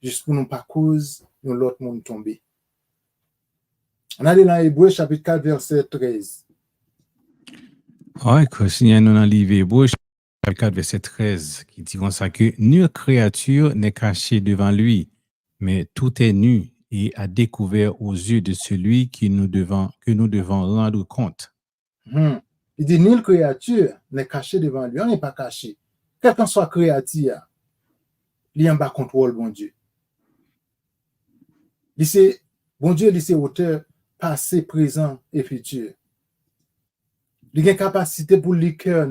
Speaker 1: juste pour nous pas cause de l'autre monde tomber. On a dans Hébreux chapitre 4, verset 13.
Speaker 2: Oui, que si nous dans le livre Hébreux chapitre 4, verset 13, qui dit comme ça que nulle créature n'est cachée devant lui, mais tout est nu et à découvert aux yeux de celui que nous devons rendre compte.
Speaker 1: Il dit, nulle créature n'est cachée devant lui. On n'est pas caché. Quel qu'en soit créature, il y a un bas contrôle, bon Dieu. Bon Dieu, il est auteur passé, présent et futur. Il a une capacité pour le cœur,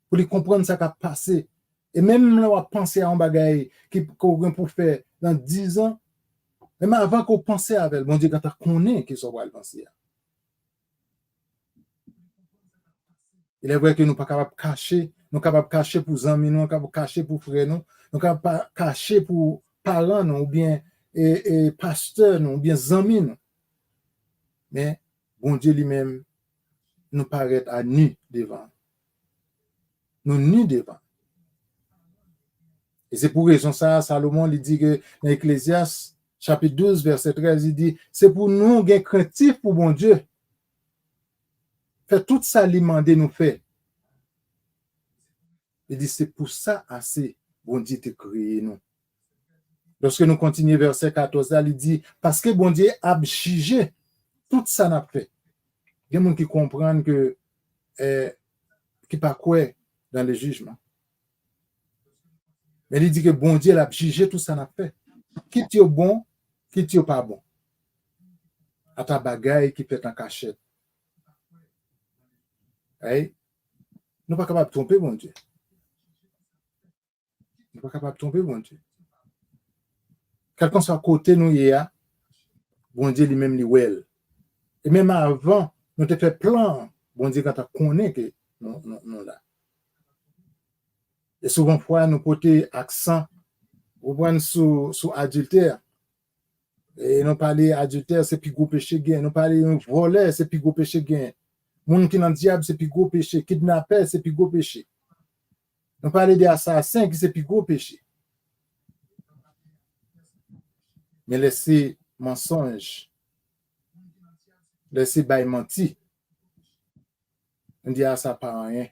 Speaker 1: pour lui comprendre ce qui a passé. Et même là, on penser à un bagage qu'on peut faire dans 10 ans, même avant qu'on pense avec, bon Dieu, quand on connaît qu'il soit le penser. Il est vrai que nous ne sommes pas capables de cacher, nous sommes capables de cacher pour les amis, nous sommes capables de cacher pour frères, nous sommes capables de cacher pour parents, ou bien pasteurs, ou bien amis. Mais bon Dieu lui-même nous paraît à nu devant. Nous nus devant. Et c'est pour raison ça, Salomon il dit que dans Ecclésiaste, chapitre 12, verset 13, il dit, c'est pour nous gain craintif pour bon Dieu. Fait tout ça, lui demander nous fait. Il dit, c'est pour ça assez, bon Dieu te créé nous. Lorsque nous continuons verset 14, là, il dit, parce que bon Dieu a jugé tout ça n'a fait. Il y a des gens qui comprennent que, qui pas quoi dans le jugement. Mais il dit que bon Dieu a jugé tout ça n'a fait. Qui est bon, qui est pas bon. À ta bagaille qui fait en cachette. Hey? Nous ne sommes pas capables de tromper, bon Dieu. Nous ne sommes pas capables de tromper, bon Dieu. Quelqu'un soit à côté nous hier, bon Dieu lui-même lui well. Et même avant, nous te fait plan, bon Dieu quand tu connais que nous là. Et souvent fois nous porter accent sous adultère. Et nous parler adultère c'est plus gros péché gain, nous parler voler c'est plus gros péché gain. Moun qui dans diable c'est plus gros péché, kidnapper c'est plus gros péché. Nous parler des assassins qui c'est plus gros péché. Mais laisser mensonge, laisser bail menti. On dit ça pas rien.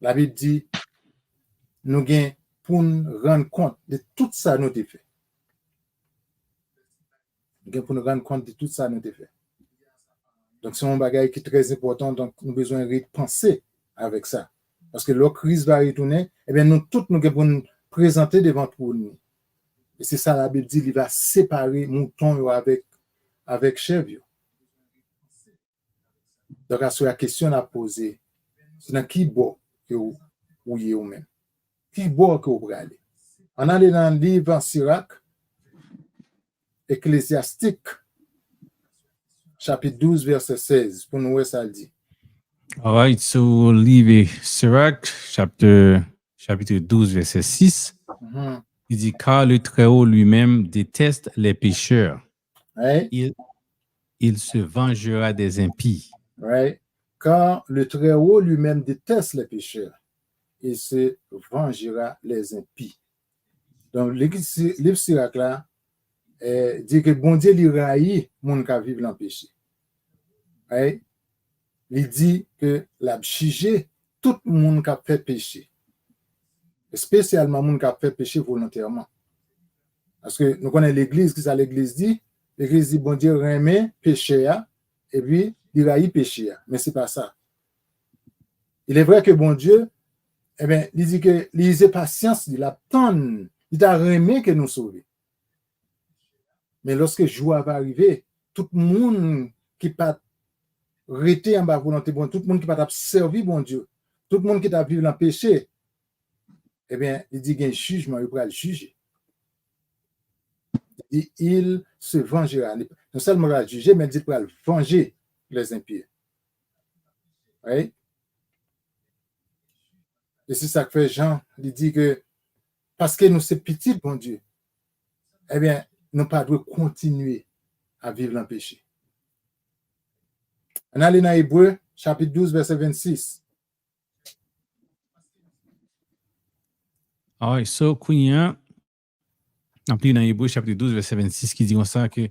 Speaker 1: La Bible dit nous gain pour nous rendre compte de tout ça nous avons fait. Nous gain pour nous rendre compte de tout ça nous avons fait. Donc c'est un bagage qui est très important, donc nous avons besoin de penser avec ça. Parce que la crise va retourner, eh bien nous tous nous devons nous présenter devant nous. Et c'est ça la Bible dit, il va séparer mouton avec chèvre. Donc à la question à poser, c'est dans qui boit que vous y êtes même. Qui boit que vous allez. On allait dans le livre en Sirach, Ecclésiastique, chapitre 12, verset 16, pour nous voir ça le dit.
Speaker 2: All right, so livre Sirach, chapitre 12, verset 6. Il dit, car le Très-Haut lui-même déteste les pécheurs.
Speaker 1: Right?
Speaker 2: Il se vengera des impies.
Speaker 1: Right? Car le Très-Haut lui-même déteste les pécheurs. Il se vengera les impies. Donc, le livre Sirach là dit que bon Dieu lui raillit moun ka vivre dans le péché. Right? Il dit que la jugé tout le monde qui a fait péché. Spécialement les gens qui ont fait péché volontairement. Parce que nous connaissons l'église, qui ça l'église dit? L'église dit, bon Dieu remet péché, et puis il raille péché. Mais ce n'est pas ça. Il est vrai que bon Dieu, eh bien, il dit que il a patience, il attend, il a remis que nous sauver. Mais lorsque le jour va arriver, tout le monde qui pas rester en bas volonté, bon, tout le monde qui pas servir bon Dieu, tout le monde qui t'a vécu dans le péché, eh bien, il dit qu'il y a un jugement, il pourra le juger. Il se vengera. Non seulement il va le juger, mais il dit qu'il pourra le venger les impies. Oui? Et c'est ça que fait Jean, il dit que parce que nous sommes petits, bon Dieu, eh bien, nous ne devons pas continuer à vivre dans le péché. On a dans Hébreu, chapitre 12, verset 26.
Speaker 2: Ah oui, so, Kounia, en plus dans Hébreu, chapitre 12, verset 26, qui dit comme ça que,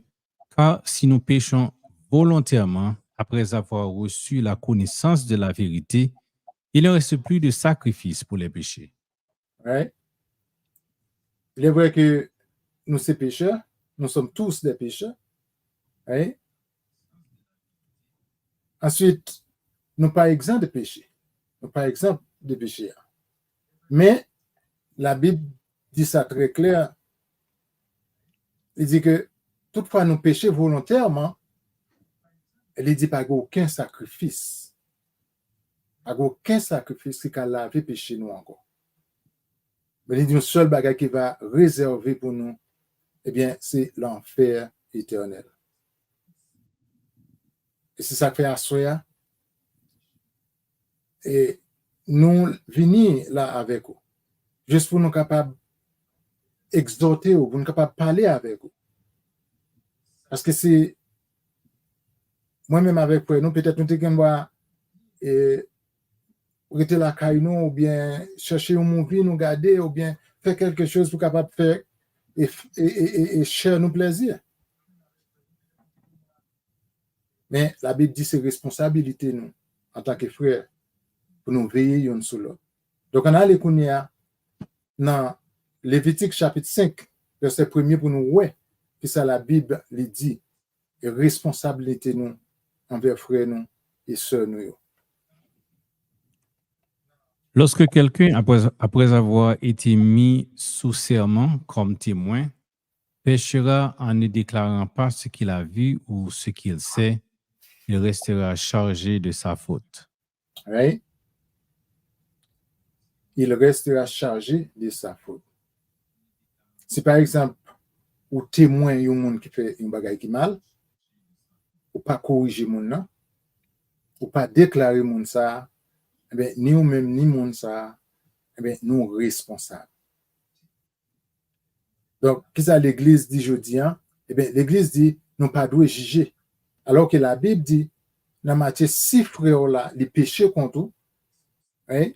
Speaker 2: car si nous péchons volontairement, après avoir reçu la connaissance de la vérité, il ne reste plus de sacrifice pour les péchés.
Speaker 1: Right? Il est vrai que nous sommes pécheurs, nous sommes tous des pécheurs. Right? Ensuite, nous pas exempts de péché. Nous pas exempts de péché. Mais la Bible dit ça très clair. Il dit que toutefois nous péchons volontairement, elle dit pas aucun sacrifice. Pas aucun sacrifice qui a lavé péché nous encore. Mais il dit une seule bagarre qui va réserver pour nous, eh bien, c'est l'enfer éternel. Et c'est ça que fait Assoya. Et nous venons là avec vous, juste pour nous capables d'exhorter vous, pour nous capables de parler avec vous. Parce que c'est moi-même avec vous, nous peut-être nous devons rester la caille nous, ou bien chercher un movie, nous garder, ou bien faire quelque chose pour capable faire et cher nos plaisirs. Mais la Bible dit c'est responsabilité nous, en tant que frères, pour nous veiller une sur l'autre. Donc, on a les kounia dans Lévitique chapitre 5, verset 1er pour nous, ouais, que ça la Bible lui dit, et responsabilité nous envers frères nous et sœurs nous.
Speaker 2: Lorsque quelqu'un, après avoir été mis sous serment comme témoin, péchera en ne déclarant pas ce qu'il a vu ou ce qu'il sait, il restera chargé de sa faute.
Speaker 1: Right? Il restera chargé de sa faute. Si par exemple, ou témoin yon moun qui fait un bagay qui mal, ou pas corriger moun nan, ou pas déclarer moun ça, eh bien, ni ou même ni moun ça, eh bien, nous responsables. Donc, qu'est-ce que l'Église dit jeudi, hein? Eh bien, l'Église dit, nous pas doit juger. Alors que la Bible dit, dans Matthieu, si frère là, les péchés contre vous, hein?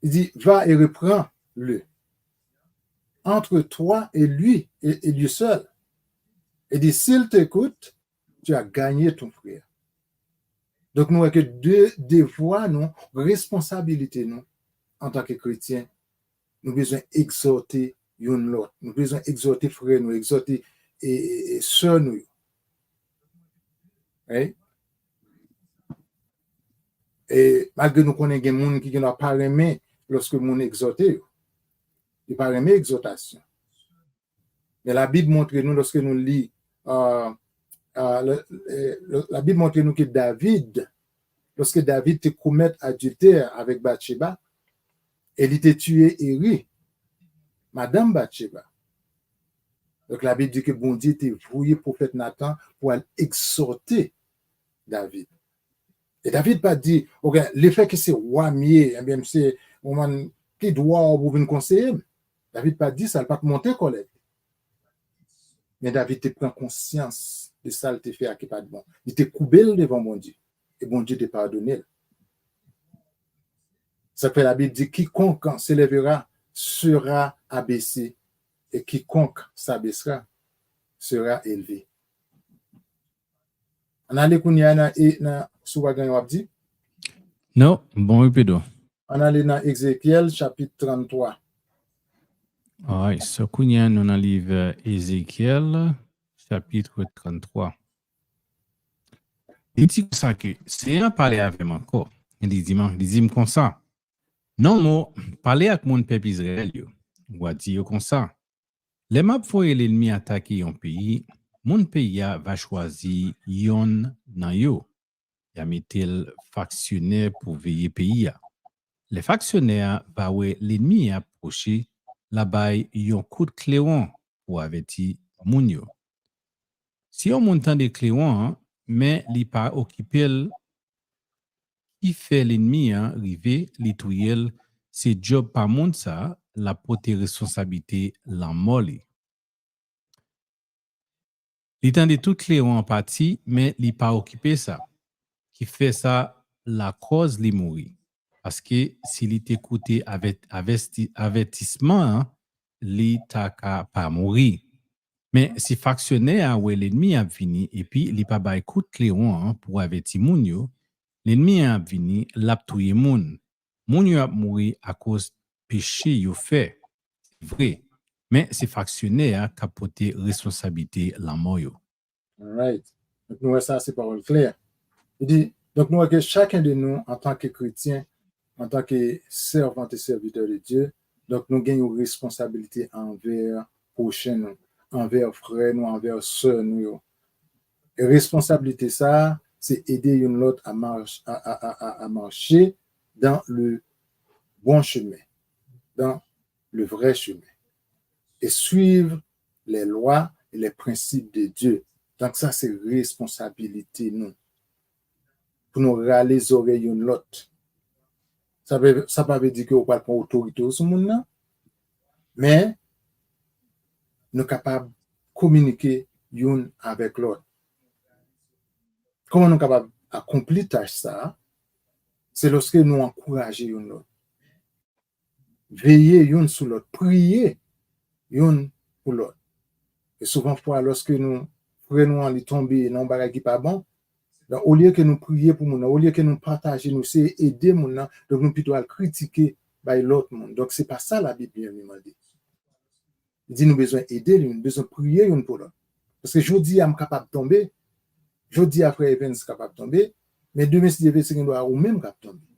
Speaker 1: Il dit, va et reprends-le. Entre toi et lui seul. Il dit, s'il t'écoute, tu as gagné ton frère. Donc, nous avons que deux devoirs, nous, responsabilité, nous, en tant que chrétiens. Nous avons besoin d'exhorter l'autre. Nous avons besoin d'exhorter frère, nous, exhorter et sœur, nous. Right? Et malgré nous connaissons des gens qui n'ont pas aimé lorsque nous exhortons, ils n'ont pas aimé l'exhortation. Mais la Bible montre nous, lorsque nous lisons, la Bible montre nous que David, lorsque David te commet adultère avec Bathsheba, elle était tuée et rit, Madame Bathsheba. Donc la Bible dit que bon Dieu était voué prophète Nathan pour aller exhorter David. Et David pas dit, ok, l'effet que c'est roi mieux, eh bien c'est moment qui doit vous venir conseiller. David pas dit ça, il pas monter colère. Mais David te prend conscience de ça, il te fait à qui pas de bon. Il te coupé devant mon Dieu. Et bon Dieu te pardonne. Ça fait la Bible dit, quiconque s'élèvera sera abaissé et quiconque s'abaissera sera élevé. On a les kounia na Soubagan Wabdi?
Speaker 2: Non, bon répéto.
Speaker 1: On a les dans Ézéchiel chapitre 33.
Speaker 2: Alright, so kounya nous dans le livre Ézéchiel, chapitre 33. Il dit ça que c'est un parler avec moi encore. Il dit comme ça. Non, moi, parler avec mon peuple Israël, ou dire comme ça. Les maps foye l'ennemi attaquer un pays, mon pays va choisir yon nan yo. Ya metel factionnaire pour veiller pays. Les factionnaires va ouais l'ennemi approcher là-bas yon coup de cléon pour avertir moun yo. Si on montant de cléon, mais li pas occupé qui fait l'ennemi arriver li touyel, c'est job pas moun ça la porter responsabilité la molli. Li tande tout cléon en partie, mais li pas occupé ça. Qui fait ça, la cause li mouri. Parce que s'il était écouté avec avertissement, li ta ka pas mouri. Mais si factionnaire ou l'ennemi a vini et puis li pas ba écoute cléon pour avertir moun yo, l'ennemi a vini l'a touye moun. Moun yo a mouri à cause péché yo fait. Vrai. Mais c'est factionnaire qui a porté responsabilité la mort yo.
Speaker 1: All right. Donc, nous, ça, c'est parole claire. Il dit, donc, nous, que chacun de nous, en tant que chrétien, en tant que servant et serviteur de Dieu, donc, nous gagnons une responsabilité envers prochain nous, envers frère nous, envers sœur nous. Et responsabilité, ça, c'est aider une l'autre à marcher dans le bon chemin, dans le vrai chemin, et suivre les lois et les principes de Dieu. Donc, ça, c'est responsabilité, nous. Pour nous râler les oreilles une l'autre. Ça ne veut dire qu'on ne peut pas prendre autorité sur le monde, mais nous sommes capables de communiquer une avec l'autre. Comment nous sommes capables d'accomplir ça? C'est lorsque nous encourageons une l'autre. veiller une sur l'autre, prier une pour l'autre. Et souvent, lorsque nous prenons en tomber dans un bagage qui n'est pas bon, donc, au lieu que nous prions pour nous, au lieu que nous partagions, nous c'est aider mon donc nous plutôt à critiquer l'autre monde. Donc, ce n'est pas ça la Bible nous demande. Il dit nous besoin d'aider, nous besoin de prier une pour l'autre. Parce que je dis, je suis capable de tomber, je dis après Evans capable de tomber, mais demain, si Dieu veut, doit ou même capable de tomber.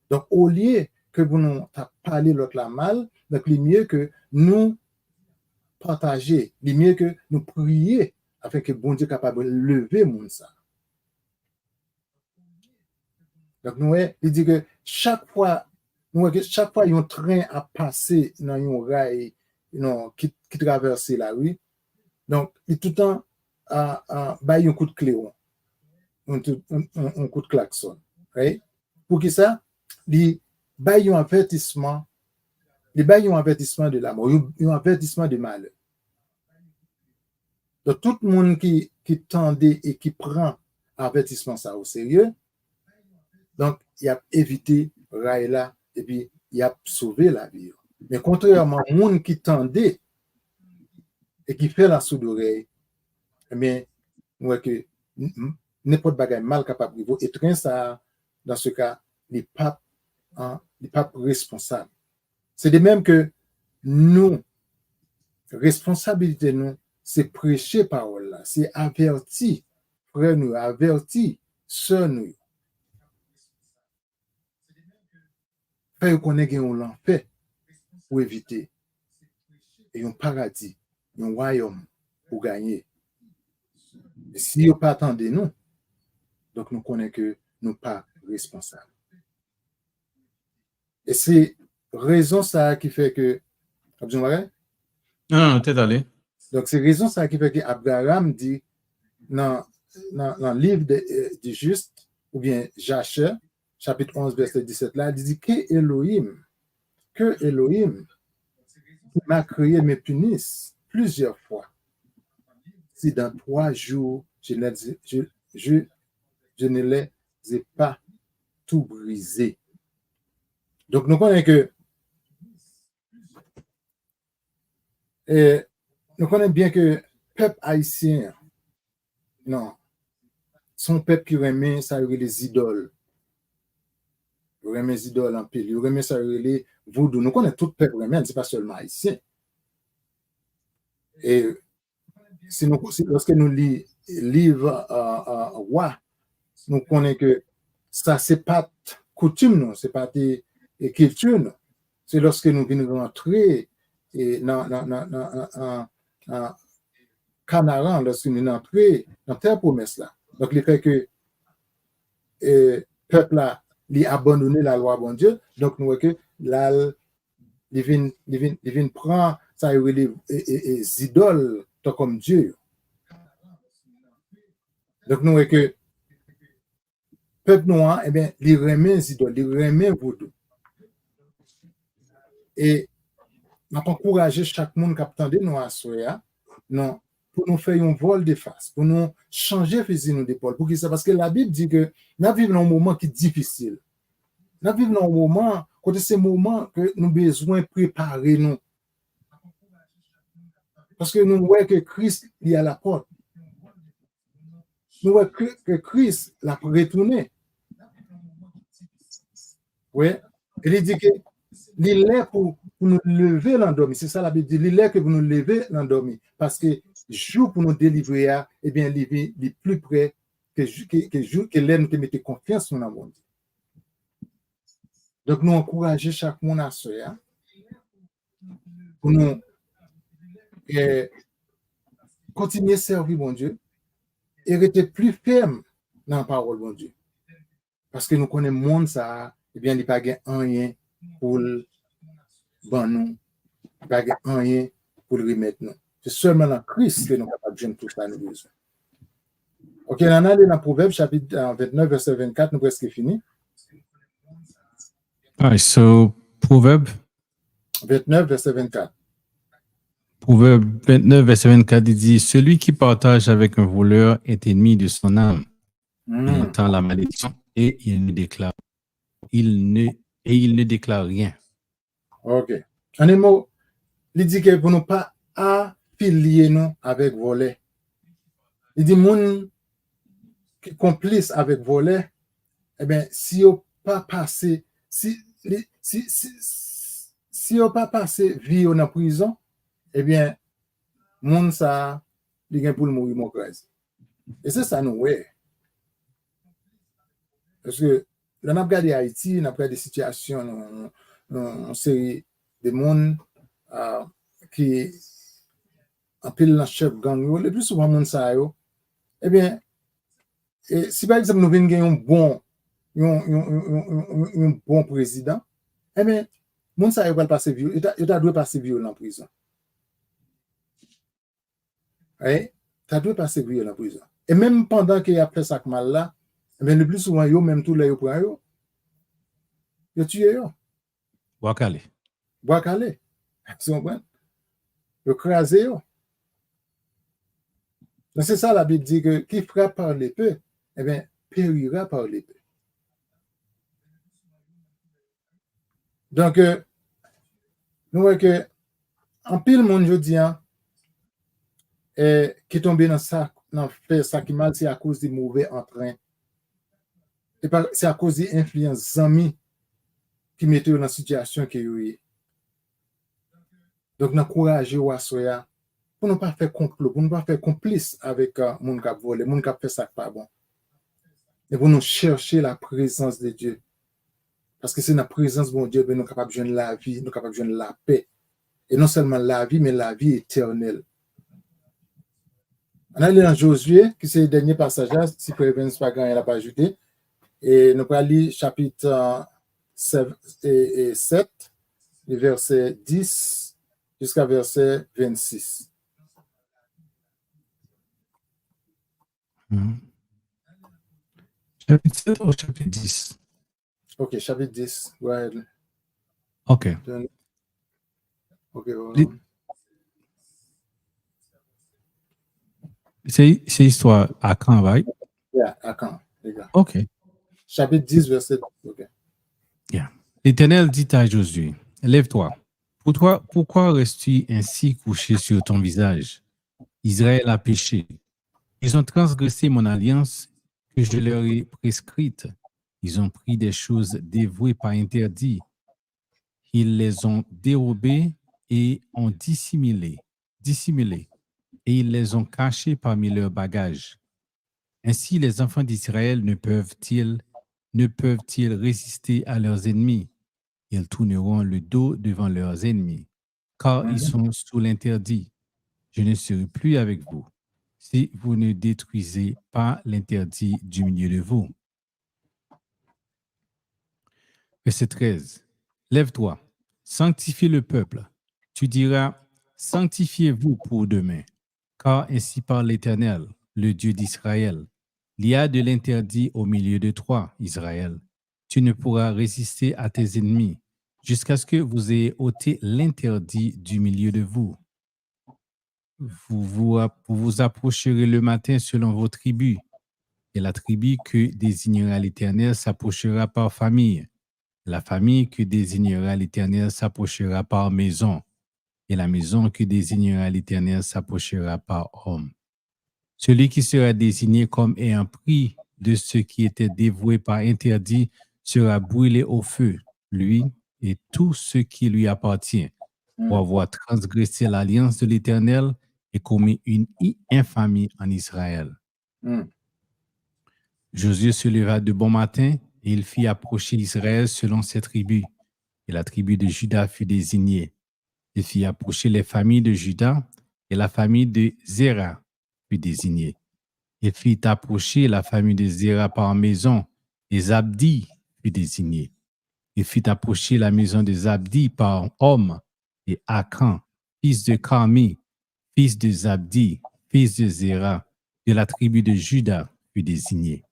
Speaker 1: Donc, au lieu que vous nous parlez l'autre la mal, donc il est mieux que nous partager, il est mieux que nous prier afin que bon Dieu capable de lever mon ça. Donc, nous, il dit que chaque fois, il y a un train à passer dans un rail qui traverse la rue. Donc, il est tout le temps un coup de cléon, un coup de klaxon. Right? Pour qui ça? Il y a un avertissement. Il y a un avertissement de la mort, un avertissement de malheur. Donc, tout le monde qui tendait et qui prend avertissement ça au sérieux, donc, il a évité Raïla et puis il a sauvé la vie. Mais contrairement au monde qui tendait et qui fait la sourde oreille, mais moi que n'importe bagage mal capable de et train ça, dans ce cas, les papes responsables. C'est de même que nous, responsabilité nous, c'est prêcher parole là, c'est avertir frère nous, avertir sœur nous. Faire connaître un l'enfer pour éviter et un paradis, un royaume pour gagner. Et si vous pas attendez nous, donc nous connaissons que nous pas responsables. Et c'est raison ça qui fait que
Speaker 2: non, t'es allé.
Speaker 1: Donc c'est raison ça qui fait que Abraham dit dans le livre du juste ou bien Jacher chapitre 11 verset 17 là, il dit que Elohim m'a créé me punisse plusieurs fois. Si dans 3 jours je ne les ai pas tout brisé. Donc nous connaissons bien que peuple haïtien, non, son peuple qui remet ça les idoles. Il remet les idoles en pile, il remet ça les voodoo. Nous connaissons tout peuple remet, c'est pas seulement haïtien. Et lorsque nous lisons livre roi, nous connaissons que ça c'est pas coutume, non, c'est pas des culture, non. C'est lorsque nous venons rentrer dans Canaan, lorsque nous entrons dans terre promesse là. Donc, le fait que le peuple là, il a abandonné la loi bon Dieu, donc nous voyons que là, il vient prendre ça les idoles comme Dieu. Donc, nous voyons que le peuple noir, eh bien, il remet les idoles, il remet vaudou. Et on va encourager chaque monde qui attendait nous à soya, non, pour nous faire un vol de face, pour nous changer fusil nous d'épaule. Pour qui ça? Parce que la Bible dit que nous vivons dans un moment qui est difficile. Nous vivons dans un moment, côté ces moments que nous avons besoin de préparer nous. Parce que nous voyons que Christ est à la porte. Nous voyons que Christ l'a retourné. Oui. Et il dit que il est pour nous lever l'endormi. C'est ça la Bible dit. Il est que vous nous levez l'endormi. Parce que jour pour nous délivrer, eh bien, il est plus près que l'aide nous mettez confiance dans le monde. Donc, nous encourageons chaque monde à se faire pour nous continuer à servir mon Dieu et rester plus ferme dans la parole mon Dieu. Parce que nous connaissons le monde, ça, eh bien, il n'y a pas rien pour nous, il n'y a pas rien pour le remettre nous. C'est seulement dans Christ que nous sommes capables de faire tout ça, nous besoin. Ok, on a allé dans Proverbe, chapitre 29, verset 24, nous presque fini.
Speaker 2: Alright, so Proverbe
Speaker 1: 29, verset 24.
Speaker 2: Proverbe 29, verset 24, il dit: celui qui partage avec un voleur est ennemi de son âme. Il entend la malédiction et il ne déclare rien.
Speaker 1: Ok. En un mot, il dit que pour ne pas affilier nous avec volet. Il dit, moun qui complice avec volet, eh bien, si on pas passé, si on pas passé vie en prison, eh bien, moun ça, il gagne pour le mourir mon frère. Et c'est ça nous, ouais. Parce que là, on a regardé Haïti, on a regardé des situations, une série de monde qui en pile dans chef gang, le plus souvent, moun ça, eh bien, si par exemple nous venons gagner un bon président, eh bien, moun ça va passer violent, il doit passer violent en prison. Eh, ça doit passer violent en prison. Et même pendant qu'il y a fait ça mal là, eh bien, le plus souvent, yo même tout là, yo prend yo tue yo.
Speaker 2: Wakale.
Speaker 1: Wakale. Tu comprends? Yo crasé yo. C'est ça la Bible dit que qui frappe par l'épée, eh bien, périra par l'épée. Donc, nous voyons que en pile monde je dis qui tombe dans ça, dans faire ça qui mal, c'est à cause des mauvais entrain. Et c'est à cause des influences amis qui mettent dans la situation que vous êtes. Donc, nous encourageons à soya pour ne pas faire complot, pour ne pas faire complice avec mon qui a volé, mon qui a fait ça pas bon. Et pour nous chercher la présence de Dieu. Parce que c'est la présence de Dieu que nous sommes capables de joindre la vie, nous sommes capables de joindre la paix. Et non seulement la vie, mais la vie éternelle. On a lu dans Josué, qui c'est le dernier passage là, si Prévence pas grand, il n'a pas ajouté. Et nous allons lire chapitre 7, le verset 10 jusqu'à verset 26.
Speaker 2: Chapitre 7 ou chapitre 10?
Speaker 1: Ok, chapitre 10. Ouais.
Speaker 2: Ok.
Speaker 1: Ok.
Speaker 2: C'est histoire à quand, right?
Speaker 1: Yeah, à quand, les gars?
Speaker 2: Ok.
Speaker 1: Chapitre 10, verset 10. Ok.
Speaker 2: Yeah. L'Éternel dit à Josué, lève-toi. Pourquoi restes-tu ainsi couché sur ton visage? Israël a péché. Ils ont transgressé mon alliance que je leur ai prescrite. Ils ont pris des choses dévouées par interdit. Ils les ont dérobées et ont dissimulées. Et ils les ont cachées parmi leurs bagages. Ainsi, les enfants d'Israël ne peuvent-ils résister à leurs ennemis? Ils tourneront le dos devant leurs ennemis, car ils sont sous l'interdit. Je ne serai plus avec vous si vous ne détruisez pas l'interdit du milieu de vous. Verset 13. Lève-toi, sanctifie le peuple. Tu diras, sanctifiez-vous pour demain, car ainsi parle l'Éternel, le Dieu d'Israël. Il y a de l'interdit au milieu de toi, Israël. Tu ne pourras résister à tes ennemis jusqu'à ce que vous ayez ôté l'interdit du milieu de vous. Vous vous approcherez le matin selon vos tribus, et la tribu que désignera l'Éternel s'approchera par famille. La famille que désignera l'Éternel s'approchera par maison, et la maison que désignera l'Éternel s'approchera par homme. Celui qui sera désigné comme ayant pris de ce qui était dévoué par interdit sera brûlé au feu, lui et tout ce qui lui appartient, pour avoir transgressé l'alliance de l'Éternel et commis une infamie en Israël. Josué se leva de bon matin et il fit approcher Israël selon ses tribus. Et la tribu de Juda fut désignée. Il fit approcher les familles de Juda et la famille de Zéra fut désignée. Il fit approcher la famille de Zéra par maison et Zabdi fut désigné. Il fit approcher la maison de Zabdi par homme et Akan, fils de Carmi, fils de Zabdi, fils de Zéra, de la tribu de Juda fut désigné.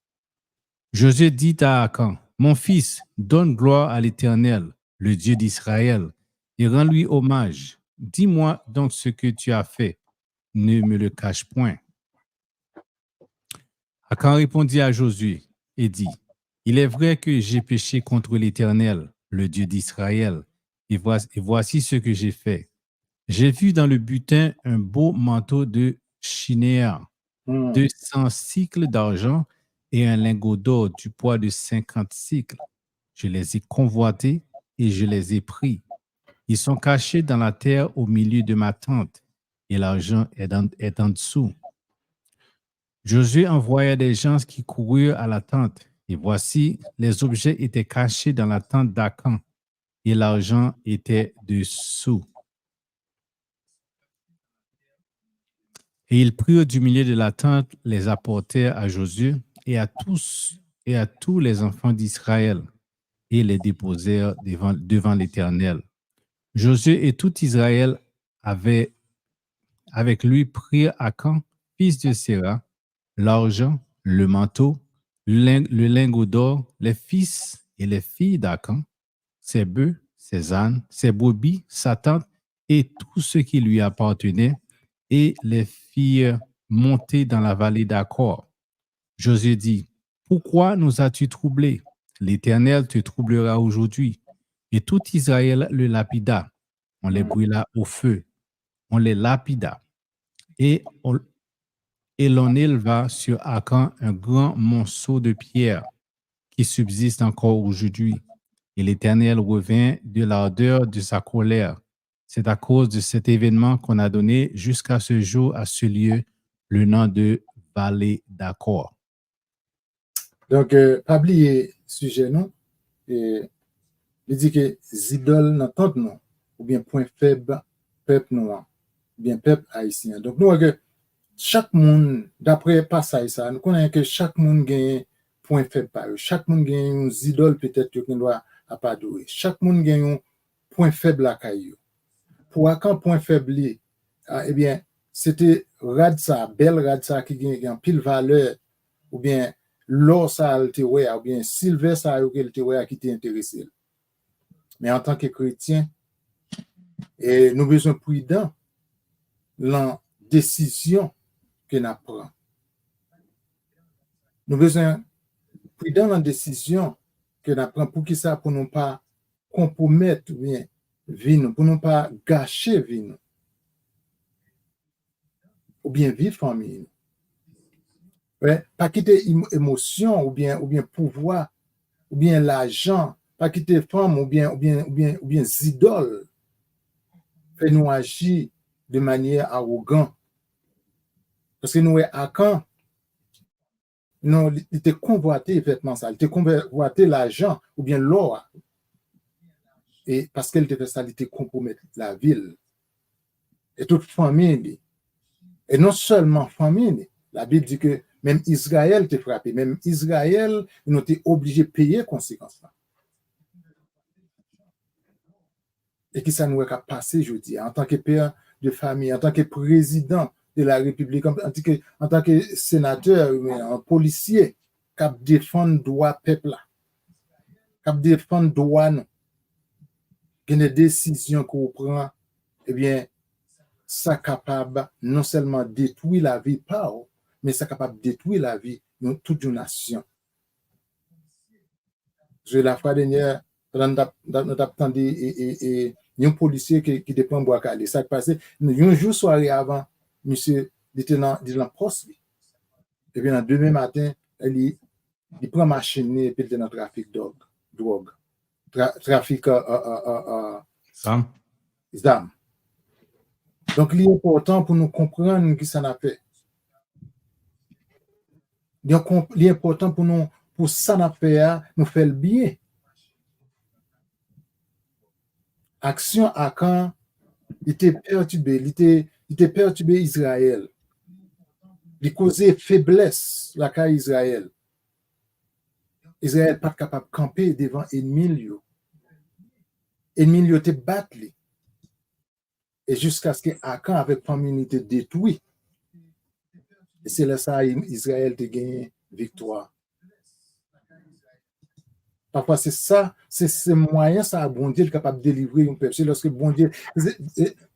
Speaker 2: Josué dit à Akan, mon fils, donne gloire à l'Éternel, le Dieu d'Israël, et rends-lui hommage. Dis-moi donc ce que tu as fait. Ne me le cache point. Akan répondit à Josué et dit, il est vrai que j'ai péché contre l'Éternel, le Dieu d'Israël, et voici ce que j'ai fait. J'ai vu dans le butin un beau manteau de chinéa, 200 cycles d'argent et un lingot d'or du poids de 50 cycles. Je les ai convoités et je les ai pris. Ils sont cachés dans la terre au milieu de ma tente et l'argent est en dessous. Josué envoya des gens qui coururent à la tente et voici, les objets étaient cachés dans la tente d'Akan et l'argent était dessous. Et ils prirent du milieu de la tente, les apportèrent à Josué et à tous les enfants d'Israël et les déposèrent devant l'Éternel. Josué et tout Israël avec lui prirent Akan, fils de Séra, l'argent, le manteau, le lingot d'or, les fils et les filles d'Akan, ses bœufs, ses ânes, ses brebis, sa tente et tout ce qui lui appartenait, et les firent monter dans la vallée d'Accord. Josué dit, pourquoi nous as-tu troublés? L'Éternel te troublera aujourd'hui. Et tout Israël le lapida. On les brûla au feu. On les lapida. Et l'on éleva sur Akan un grand monceau de pierre qui subsiste encore aujourd'hui. Et l'Éternel revint de l'ardeur de sa colère. C'est à cause de cet événement qu'on a donné jusqu'à ce jour à ce lieu le nom de vallée d'Accord.
Speaker 1: Donc, pas oublier sujet, non? Et il dit que zidol n'entendent non, ou bien point faible, peuple noir, ou bien peuple haïtien. Donc, nous, que chaque monde, d'après passage ça, nous connaissons que chaque monde gagne point faible par eux. Chaque monde gagne un zidol peut-être qu'on doit pas douer. Chaque monde gagne un point faible à caillou. Pour un point faible, eh bien, c'était Radsa, belle Radsa qui gagne pile valeur, ou bien l'or ça ou bien silver ça qui t'est intéressé. Mais en tant que chrétien, et nous besoin prudent dans décision que nous prenons. Nous besoin prudent dans décision que nous prenons pour qui ça, pour ne pas compromettre bien vie nous, pour ne pas gâcher vie nous, ou bien vivre famille. Ouais, pas quitter émotion ou bien pouvoir ou bien l'argent, pas quitter femme ou bien idole, fait nous agir de manière arrogante. Parce que nous, à quand, nous, il était convoité vêtements ça, il était convoité l'argent ou bien l'or. Et parce qu'elle était fait ça, il était compromettre la ville. Et toute famille. Et non seulement famille, la Bible dit que même Israël était frappé, même Israël, ils ont été obligés de payer conséquences. Et qui ça nous a passé, je dis, en tant que père de famille, en tant que président de la République, en tant que sénateur, un policier, qui défend le droit peuple, qui défend le droit, qui des décisions qu'on prend, eh bien, ça capable non seulement détruire la vie par, mais ça capable détruire la vie de toute une nation. Je la fois dernière, dans un policier qui dépend de Bois-Calais. Ça passé, un jour soirée avant, monsieur était dans poste. Et bien, le demain matin, il prend machine et puis il est dans le trafic de drogue. Trafic d'armes. Donc, il est important pour nous comprendre ce que ça a fait. Il est important pour nous, pour ça n'a fait, nous faire le bien. Action à quand il était perturbé, il était perturbé Israël. Il causait faiblesse la cas Israël. Israël pas capable de camper devant ennemi. Ennemi était battu. Et jusqu'à ce que Akan avec famille était détruit. Et c'est là ça Israël a gagné victoire. Parfois, c'est ça, c'est ce moyen, ça, bon Dieu est capable de délivrer un peuple. C'est lorsque bon Dieu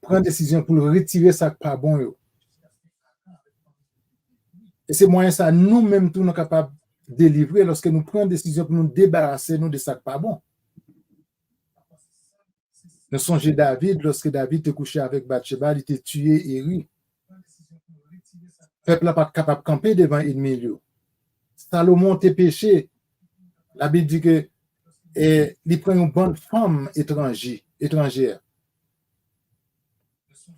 Speaker 1: prend décision pour le retirer, ça pas bon. Et c'est moyen, ça, nous-mêmes, nous sommes capables de délivrer lorsque nous prenons décision pour nous débarrasser nous de ça pas bon. Nous songeons David, lorsque David était couché avec Bathsheba, il était tué et ri. Le peuple n'a pas capable de camper devant l'ennemi. Salomon était péché. La Bible dit que il prend une bonne femme étrangère.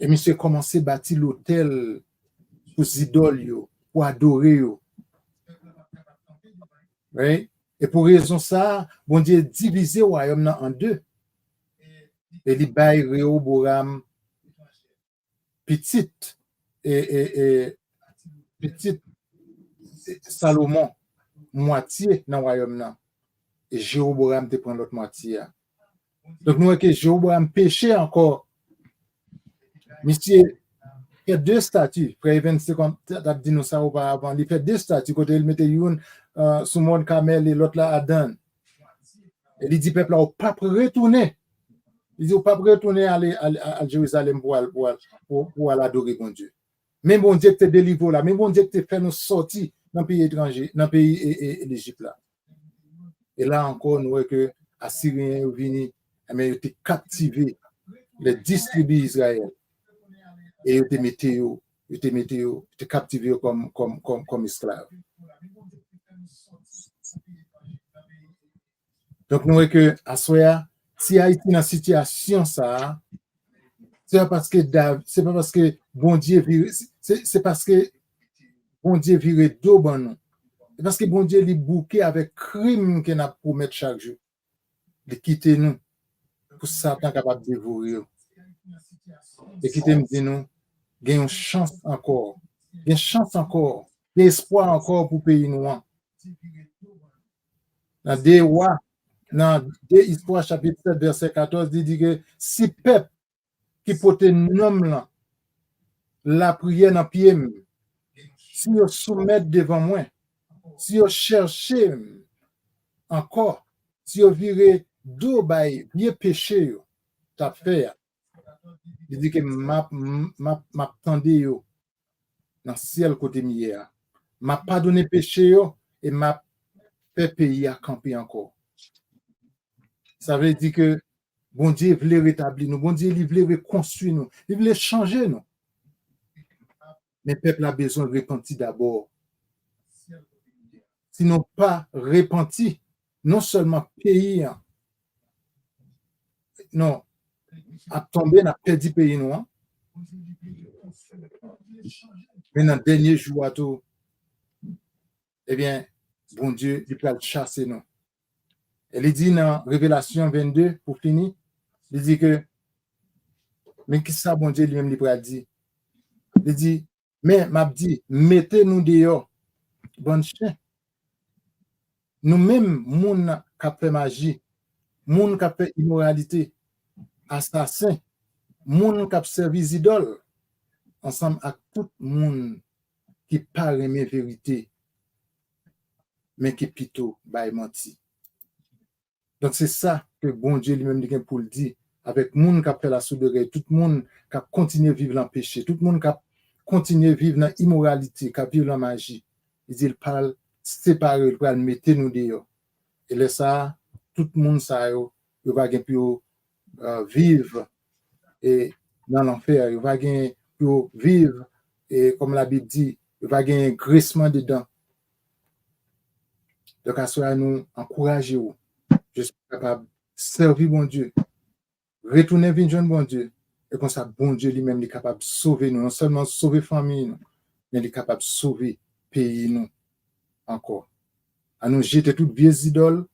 Speaker 1: Et monsieur a commencé à bâtir l'hôtel pour les idoles, pour adorer. Oui? Et pour raison ça, bon Dieu divisé le royaume en deux. Et il baille Rehoboam petite et petite Salomon moitié dans le royaume. Et Jéroboam te prend l'autre moitié. Donc nous voyons que Jéroboam péché encore. Monsieur, il y a deux statues. Frère Evans, comme tu as dit nous ça auparavant, il fait deux statues. Quand il mettait une sous mon camel et l'autre là à Dan. Et il dit, peuple, là, au pape retourner. Il dit, au pape retourner à Jérusalem pour aller adorer bon Dieu. Même bon Dieu te délivre là, même bon Dieu te fait nous sortir dans le pays étranger, dans le pays et l'Égypte là. Et là encore, nous voyons que Assyriens sont venus, mais ils étaient captivés, les distribués Israël. Et ils étaient captivés comme esclaves. Donc, nous voyons que à Soya, si Haïti est dans cette situation, ça, c'est pas parce que bon Dieu vire, c'est parce que bon Dieu vire d'eau ban nous. C'est parce que bon Dieu li bouquet avec crime qu'il a pour mettre chaque jour. Il quitte nous pour Satan capable de dévorer. Et quitte nous dit nous, il y a une chance encore. Il y a une chance encore. Il y a espoir encore pour pays noir. Dans des rois, dans des histoires chapitre 7 verset 14, il dit que si peuple qui porte nom là, la prière dans pied, si vous soumettez devant moi, si vous cherchez encore, si vous virez d'eau bail, vieux péché, t'as fait. Il dit que m'attendez dans le ciel côté hier. M'a pardonné péché et m'a fait payer à camper encore. Ça veut dire que bon Dieu voulait rétablir nous, bon Dieu il voulait reconstruire nous, il voulait changer nous. Mais le peuple a besoin de repentir d'abord. Sinon pas repenti, non seulement pays, non, à tomber, n'a perdu pays noir. Mais dans le dernier jour à tout, eh bien, bon Dieu, il peut le chasser nous. Elle dit dans Révélation 22, pour finir, il dit que, mais qui ça, bon Dieu, lui-même, il peut dire? Il dit, mais m'a dit, mettez-nous dehors, bon chien. Nous-mêmes, moun qui fait magie, moun qui fait immoralité, assassin, moun qui servi idole, ensemble avec tout le monde qui parle mes vérités, mais qui plutôt bail menti. Donc c'est ça que bon Dieu lui-même dit pour le dire, avec le monde qui a fait la soudure, tout le monde qui a continué à vivre dans le péché, tout le monde qui a continué à vivre dans l'immoralité, qui a vivre dans la magie. Il dit, il parle séparé, il parle mettre nous dehors. Et là, ça, tout le monde, ça, il va vivre et dans l'enfer, il va vivre et comme la Bible dit, il va gagner un graissement dedans. Donc, à ce moment nous encourager, je suis capable de servir bon Dieu, retourner vers bon Dieu, et comme ça, bon Dieu lui-même est capable de sauver nous, non seulement sauver famille, nous, mais il est capable de sauver pays nous encore. À nous jeter toutes vieilles idoles,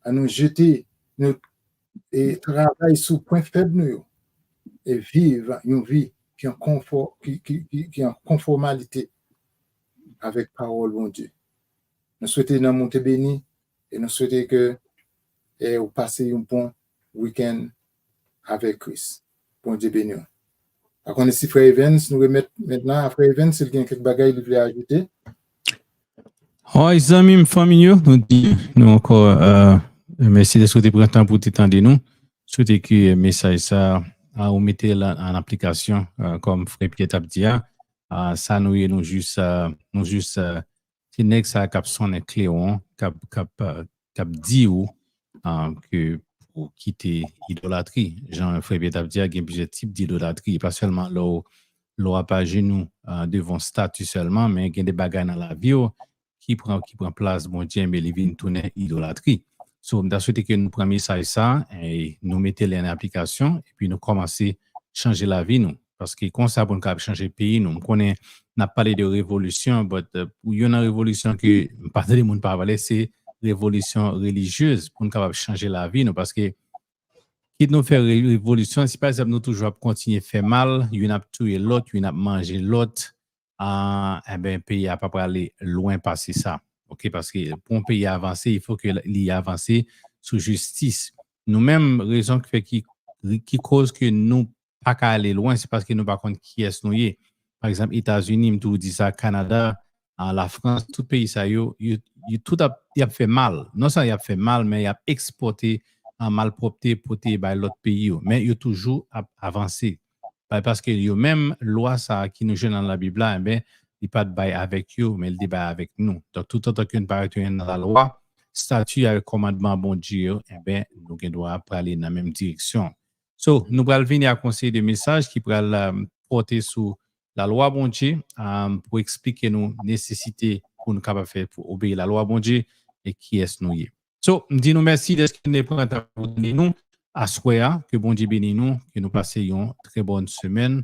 Speaker 1: à nous jeter et travailler sous point faible nous, et vivre une vie qui est en confort, qui est en conformalité avec parole bon Dieu. Nous souhaitons dans monter béni et nous souhaitons que vous passez un bon week-end avec Christ. Bon Dieu béni. Donc, on est ici, Frère Evans. Nous remettons maintenant à Frère Evans s'il y a quelques bagages qu'il voulait ajouter.
Speaker 2: Oui, amis, famille, nous encore merci de souhaiter pour le temps pour t'étendre nous. Souhaiter que le message ça vous mettez en application comme Frère Pierre Tabdia. Ça nous juste c'est next ça cap son Cléon cap dit que ou quitter l'idolâtrie. Jean-Frère Pierre dit qu'il y a plusieurs types d'idolâtrie, pas seulement l'on pas genou devant statut seulement, mais il y a des bagages dans la vie qui prend place, bon Dieu, mais les vignes tournent idolâtrie. So, je souhaite que nous prenions ça et nous mettons en application et puis nous commençons à changer la vie, nous. Parce que quand ça, pour changer le pays, nous n'a parlé de révolution, mais il y a une révolution que pas de monde parle, c'est révolution religieuse pour nous changer la vie, nous. Parce que qui nous fait révolution, si par exemple nous toujours continuer à faire mal, il y en a tué l'autre, il y en a mangé l'autre, eh bien, le pays n'a pas aller loin passer ça. OK, parce que pour un pays avancer, il faut qu'il y avance sous justice. Nous-mêmes, raison qui cause que nous pas qu'à aller loin, c'est parce que nous pas contre qui est nous. Par exemple, États-Unis, tout dit ça, Canada, la France, tout pays ça, tout a fait mal. Non seulement il a fait mal, mais il a exporté en malpropreté pour l'autre pays. Mais il a toujours avancé. Parce que yo même loi ça qui nous joue dans la Bible, eh ben, il pas de bail avec eux, mais il débat avec nous. Donc, tout autant qu'une partie dans la loi, statut et commandement bon Dieu, eh ben, nous devons aller dans la même direction. So, nous allons venir à conseiller des messages qui pourraient porter sur la loi bon Dieu pour expliquer nos nécessités pour nous capables faire pour obéir la loi bon Dieu et qui est nous. So, dis-nous merci de ce que nous prenons pour nous. À souhait que bon Dieu bénisse nous, que nous passions une très bonne semaine.